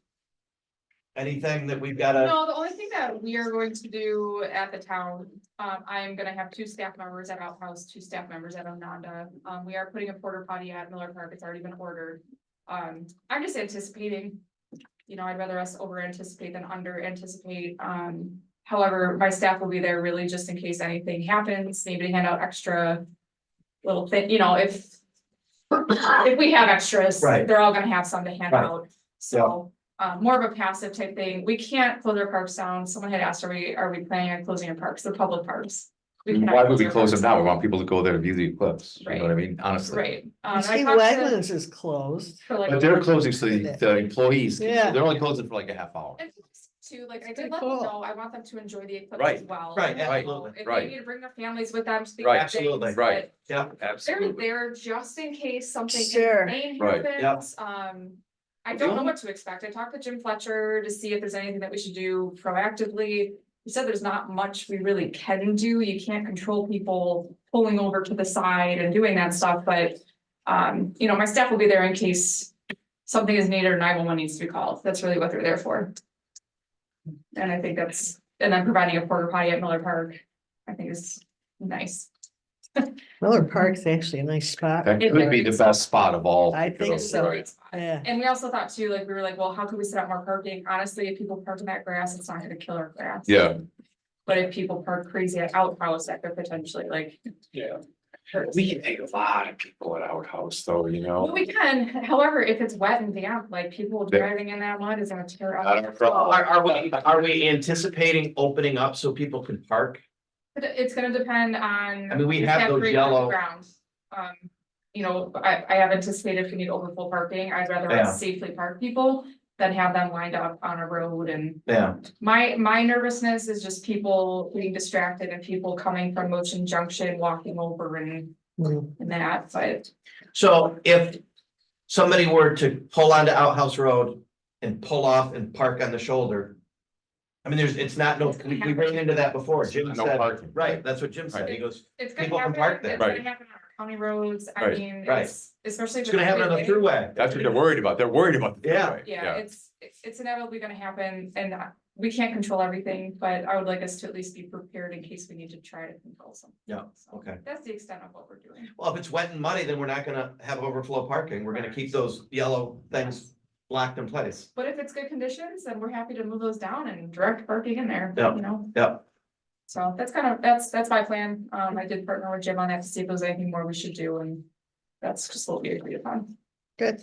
Anything that we've gotta, No, the only thing that we are going to do at the town, I'm gonna have 2 staff members at Outhouse, 2 staff members at Ononda. We are putting a porta potty at Miller Park, it's already been ordered. I'm just anticipating, I'd rather us over anticipate than under anticipate. However, my staff will be there really just in case anything happens, maybe hand out extra little thing, if we have extras, Right. they're all gonna have some to hand Right. out, so. More of a passive type thing. We can't close our parks down. Someone had asked, are we planning on closing our parks? They're public parks. We cannot Why would we our close them parks now? We down. want people to go there to view the eclipse, you know what I mean, honestly. Right. I I see talked to- Wegmans is closed. for like- But they're closing, so the employees, Yeah. they're only closing for like a half hour. And too, like I It's did pretty let them cool. know, I want them to enjoy the eclipse Right, as well. right, You know, absolutely, If right. they need to bring their families with them to the. Right, things, absolutely, right. but yeah, They're Absolutely. there just in case something Sure. insane Right, happens, I don't know what to expect, I talked to Jim Fletcher to see if there's anything that we should do proactively. He said there's not much we really can do, you can't control people pulling over to the side and doing that stuff, but. My staff will be there in case something is needed or 911 needs to be called, that's really what they're there for. And I think and then providing a porta potty at Miller Park, I think is nice. Miller Park's actually a nice spot. That could be the best spot of all. I think It's a so. great spot. Yeah. And we also thought too, like, we were like, well, how could we set up more parking? Honestly, if people park in that grass, it's not gonna kill our grass. Yeah, But if people park crazy at Outhouse, that could potentially like. yeah. hurt. We can take a lot of people at our house though, you Well, know. we can, however, if it's wet and damp, like people Yeah. driving in that mud is gonna tear Not up. our problem. are we anticipating opening up so people can park? But it's gonna depend on. I mean, we the have staff those agreement on the yellow- ground. I have anticipated if we need overflow parking, I'd rather Yeah. us safely park people. than have them lined up on a road and Yeah, my nervousness is just people getting distracted and people coming from Motion Junction, walking over and that, but. so if somebody were to pull onto Outhouse Road and pull off and park on the shoulder. I mean, it's not, no, we ran into that before, Jim No said, parking. right, that's what Jim said, Right. he goes, It's gonna People can happen, park there. it's gonna Right. happen on our county roads, I Right. mean, Right. it's, especially. it's if gonna happen on the freeway. throughway. That's what they're worried about. They're worried about. the Yeah. freeway. Yeah, it's inevitably gonna happen, and we can't control everything, but I would like us to at least be prepared in case we need to try to control something. Yeah, So okay. That's the extent of what we're doing. Well, if it's wet and muddy, then we're not gonna have overflow parking, we're gonna keep those yellow things locked in place. But if it's good conditions, then we're happy to move those down and direct parking in there, Yeah. you know? Yep. So that's kind of, that's my plan. I did partner with Jim on that to see if there's anything more we should do, and that's just what we agreed upon. Good.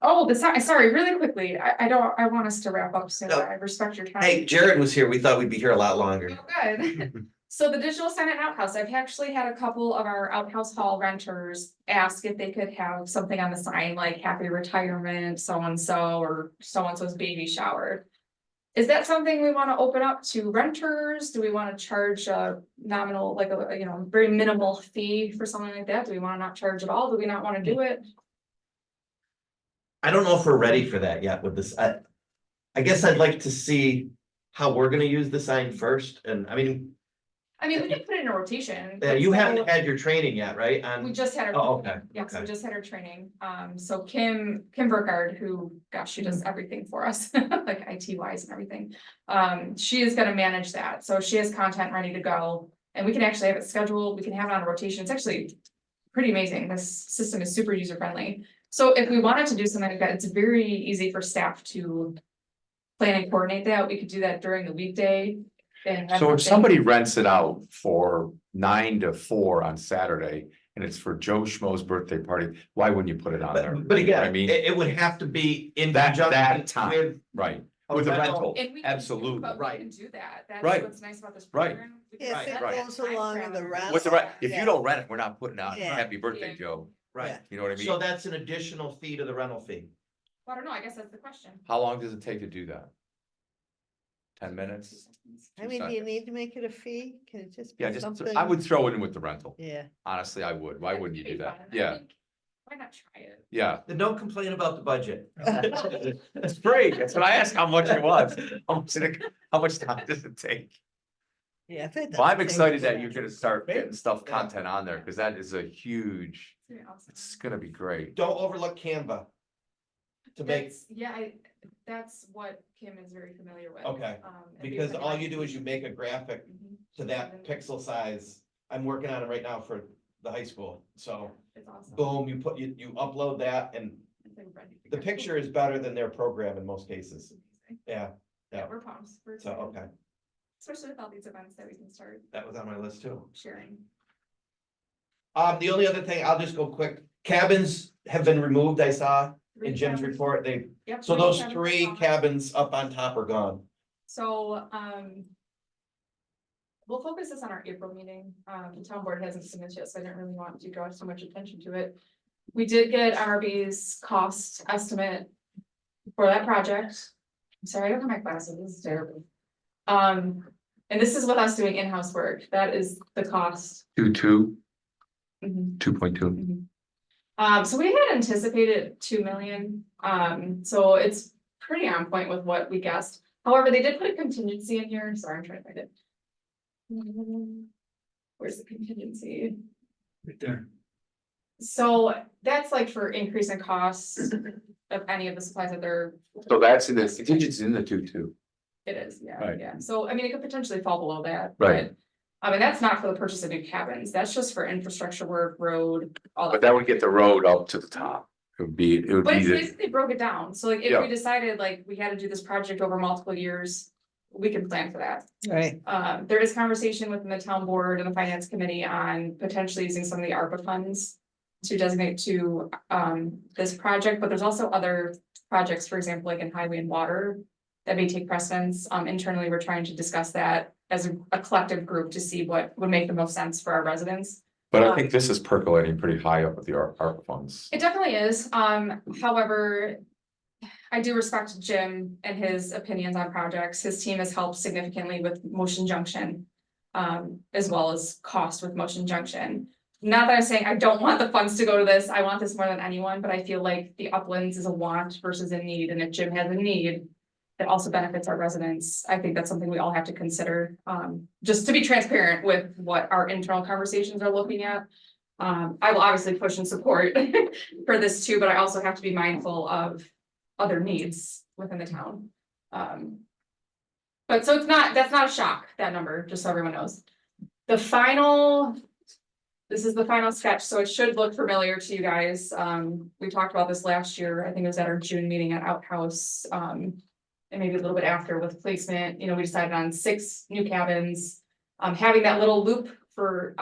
Oh, sorry, really quickly, I want us to wrap up soon. No. I respect your time. Hey, Jared was here, we thought we'd be here a lot longer. Oh, good. So the digital sign at Outhouse, I've actually had a couple of our Outhouse Hall renters ask if they could have something on the sign like happy retirement, so-and-so, or so-and-so's baby shower. Is that something we wanna open up to renters? Do we wanna charge a nominal, like a, very minimal fee for something like that? Do we wanna not charge at all? Do we not wanna do it? I don't know if we're ready for that yet with this, I guess I'd like to see how we're gonna use the sign first, and I mean, I mean, we could put it in a rotation. you So- haven't had your training yet, right? We On, just had our. oh, okay, Yes, we okay. just had our training. So Kim Burkhardt, who, gosh, she does everything for us, like IT wise and everything. She is gonna manage that. So she has content ready to go. And we can actually have it scheduled. We can have it on a rotation. It's actually pretty amazing. This system is super user friendly. So if we wanted to do something like that, it's very easy for staff to plan and coordinate that. We could do that during the weekday. And have So if the thing- somebody rents it out for 9 to 4 on Saturday and it's for Joe Schmo's birthday party, why wouldn't you put it on there? But You know what I again, mean, it would have to be in That conjunction time. with. right, a with the rental. rental, And we can do- absolutely. but we Right. can do that. That's Right. what's nice about this Right. program. We can If Right, it set right. that goes time along with the parameter. rental. With the rent, if Yeah. you don't rent it, we're not putting out Yeah. happy birthday, Yeah. Joe. Right, You know what I so mean? that's an additional fee to the rental fee. Well, I don't know, I guess that's the question. How long does it take to do that? 10 minutes? I mean, do you need to make it a fee? Can it just Yeah, be just, something? I would throw it in with the rental. Yeah, Honestly, I would. Why That wouldn't you could do be that? fun. I Yeah, think, why not try it? yeah. Then don't complain about the budget. It's free. That's what I asked how much it was. How much time does it take? yeah. If it Well, I'm doesn't take excited that much. you're gonna start getting stuff, Yeah. content on there, because that is a huge, It's gonna be awesome. it's gonna be great. Don't overlook Canva. To make, Yeah, that's what Kim is very familiar with. Okay, and because based on all my- you do is you make a graphic Mhm. to that pixel size. I'm working on it right now for the high school, so It's awesome. boom, you upload that and It's like ready to the go. picture is better than their program in most cases. Amazing. Yeah, Yeah, yeah. we're pumped. We're So, excited. okay, Especially with all these events that we can start that was on my list too. sharing. The only other thing, I'll just go quick, cabins have been removed, I saw in Jim's Cabins. report, Yep, so those cabins are three gone. cabins up on top are gone. So, we'll focus this on our April meeting. The town board hasn't seen this yet, so I didn't really want to draw so much attention to it. We did get MRB's cost estimate for that project. I'm sorry, I don't have my glasses, this is terrible. And this is with us doing in-house work. That is the cost. 2.2, Mhm. 2.2. So we had anticipated 2 million, so it's pretty on point with what we guessed. However, they did put a contingency in here, sorry, I'm trying to find it. Where's the contingency? Right there. So that's like for increase in costs of any of the supplies that they're, So that's in the contingency in the 2.2. it is, yeah, Right. yeah. So I mean, it could potentially fall below that. Right. but, I mean, that's not for the purchase of new cabins, that's just for infrastructure work, road, all But that would get the road up to the top. It would be But it's the, basically broke it down, so like if Yeah. we decided like we had to do this project over multiple years, we can plan for that. Right, There is conversation within the town board and the finance committee on potentially using some of the ARPA funds to designate to this project, but there's also other projects, for example, like in highway and water that may take precedence. Internally, we're trying to discuss that as a collective group to see what would make the most sense for our residents. but I think this is percolating pretty high up with the ARPA funds. It definitely is. However, I do respect Jim and his opinions on projects. His team has helped significantly with Motion Junction. As well as cost with Motion Junction. Not that I'm saying I don't want the funds to go to this, I want this more than anyone, but I feel like the Uplands is a want versus a need, and if Jim has a need. That also benefits our residents. I think that's something we all have to consider, just to be transparent with what our internal conversations are looking at. I will obviously push and support for this too, but I also have to be mindful of other needs within the town. But so that's not a shock, that number, just so everyone knows. The final. This is the final sketch, so it should look familiar to you guys. We talked about this last year. I think it was at our June meeting at Outhouse. And maybe a little bit after with placement, we decided on 6 new cabins. Having that little loop for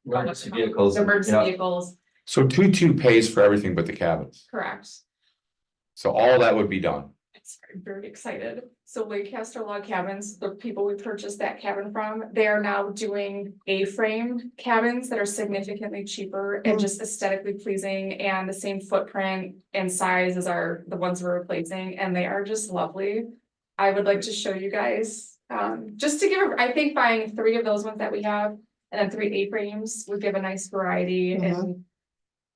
Emergency vehicles. emergency yeah. vehicles, So 2-2 pays for everything but the cabins. correct. So all that would be done. I'm very excited. So Lancaster Log Cabins, the people we purchased that cabin from, they are now doing A-frame cabins that are significantly cheaper and just aesthetically pleasing and the same footprint and size as the ones we're replacing, and they are just lovely. I would like to show you guys, just to give, I think buying 3 of those ones that we have and then 3 A-frames would give a nice variety and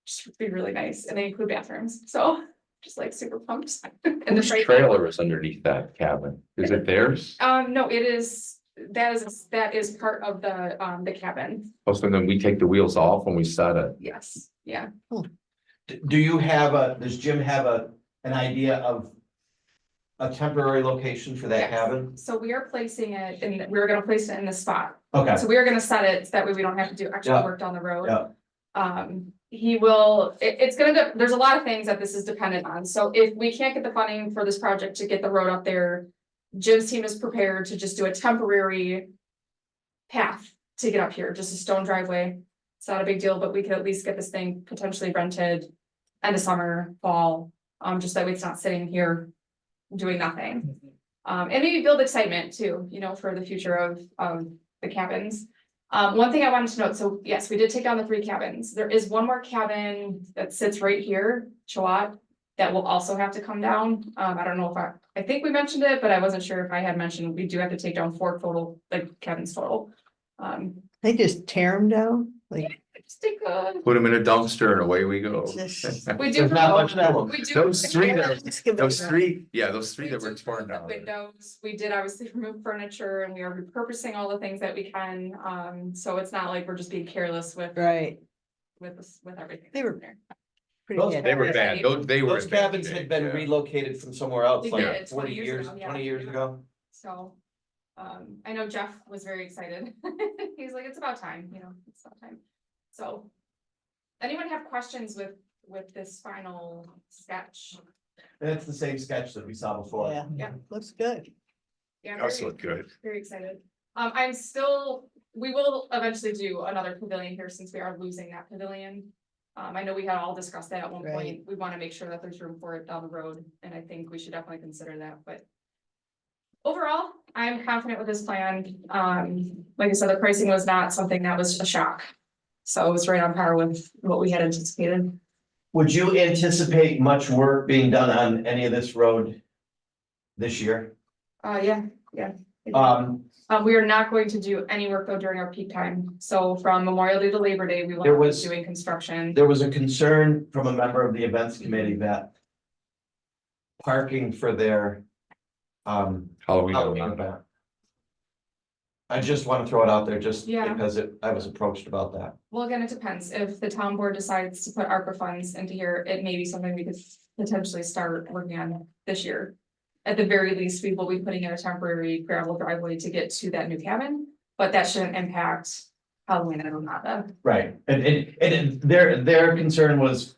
just would be really nice, and they include bathrooms, so. Just like super pumped. And the Whose trailer is underneath that cabin? Is it theirs? No, that is part of the cabin, Oh, so then we take the wheels off when we set it. yes, yeah. Do you have does Jim have an idea of a temporary location for that Yes. cabin? So we are placing it, and we're gonna place it in the spot, Okay, so we are gonna set it, so that way we don't have to do extra Yeah. work down the road. yeah, He will, it's gonna, there's a lot of things that this is dependent on, so if we can't get the funding for this project to get the road up there. Jim's team is prepared to just do a temporary path to get up here, just a stone driveway. It's not a big deal, but we could at least get this thing potentially rented end of summer, fall, just that way it's not sitting here doing nothing. And maybe build excitement too, for the future of the cabins. One thing I wanted to note, so yes, we did take down the 3 cabins. There is one more cabin that sits right here, Chawat, that will also have to come down. I don't know if I think we mentioned it, but I wasn't sure if I had mentioned, we do have to take down 4 total, like cabins total. They just tear them down, like, Just take a, Put them in a dumpster and away we go. Just- we do. There's not much to them. We do. Those 3 that, Excavator. those 3, yeah, those 3 We that were do torn remove the down. windows, we did obviously remove furniture and we are repurposing all the things that we can, so it's not like we're just being careless with right, everything. They were- that's in there. pretty Those- good. They were bad. They were. those in bad cabins shape, had been yeah. relocated from somewhere else, They like did, 20 years, ago, yeah. 20 years ago. So, I know Jeff was very excited. He's like, it's about time, it's about time. So, anyone have questions with this final sketch? And it's the same sketch that we saw before. Yeah, Yeah. looks good. Yeah, Does very, look good. very excited. We will eventually do another pavilion here since we are losing that pavilion. I know we had all discussed that at one Right. point. We want to make sure that there's room for it down the road, and I think we should definitely consider that, but. Overall, I'm confident with this plan. Like I said, the pricing was not something that was a shock. So it was right on par with what we had anticipated. Would you anticipate much work being done on any of this road this year? Yeah. We are not going to do any work though during our peak time. So from Memorial Day to Labor Day, we will There not be was- doing construction. There was a concern from a member of the events committee that parking for their Halloween. Halloween event. I just want to throw it out there just Yeah. because I was approached about that. Well, again, it depends. If the town board decides to put ARPA funds into here, it may be something we could potentially start working on this year. At the very least, we will be putting in a temporary gravel driveway to get to that new cabin, but that shouldn't impact Halloween and Onondaga. Right, and their concern was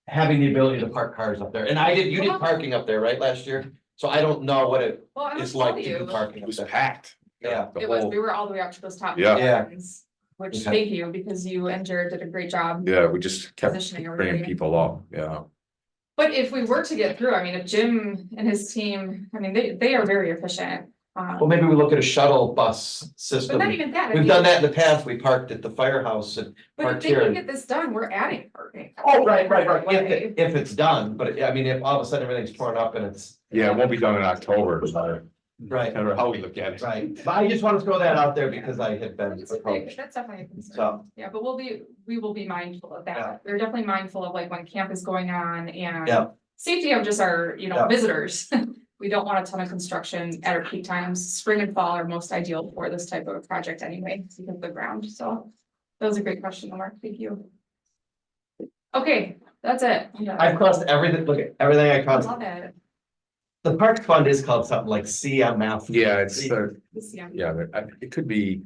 having the ability to park cars up there, and you did parking up there, right, last year? So I don't know what it Well, I is will tell like to you, do parking It up was there. packed. Yeah. The it was, whole- we were all the way up to those top. Yeah. Yeah. cabins, which Okay. thank you, because you and Jared did a great job. Yeah, we just kept Positioning bringing everybody. people up, yeah. But if we were to get through, I mean, if Jim and his team, I mean, they are very efficient. Well, maybe we look at a shuttle bus But system. not even that. I We've mean, done that in the past. We parked at the firehouse and But if parked they here. can get this done, we're adding parking. Oh, right. If, Way. if it's done, but I mean, if all of a sudden everything's torn up and it's, Yeah, it won't be done in October, no matter right, how we look at it. right. But I just want to throw that out there because I had been That's a big- approached. that's definitely a concern. So, Yeah, but we will be mindful of Yeah. that. We're definitely mindful of like when camp is going on and. Yeah. Safety of just our, you know, Yeah. visitors. We don't want a ton of construction at our peak times. Spring and fall are most ideal for this type of a project anyway, because of the ground, so. That was a great question, Mark. Thank you. Okay, that's it. I've crossed everything, look at everything I crossed. Love it. The park fund is called something like CMF. Yeah, it's, This, yeah. it could be.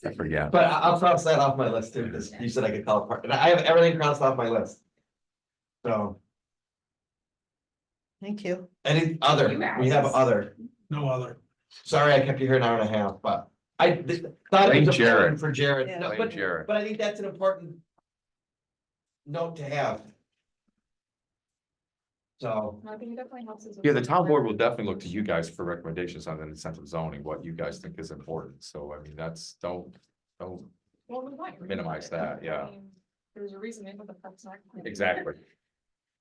I forget. But I'll cross that off my list too, because you said I could call it park, and I have everything crossed off my list. So, Thank you. any other, we have other, No other. sorry, I kept you here an hour and a half, but thought it Blame was important Jared. for Jared, Yeah. No, Blame but, Jared. but I think that's an important note to have. So, I think it definitely helps us with Yeah, the town some- board will definitely look to you guys for recommendations on the incentive zoning, what you guys think is important. So I mean, don't. Well, we might. Minimize that, yeah. I mean, There's a reason they put the parks and Rec. Exactly.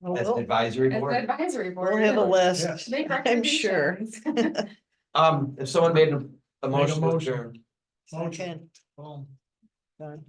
Well, as an advisory As the board, advisory board. We'll have a list, Yes. Make I'm sure. recommendations. if someone made a motion to motion. adjourn. Okay. Boom. Done.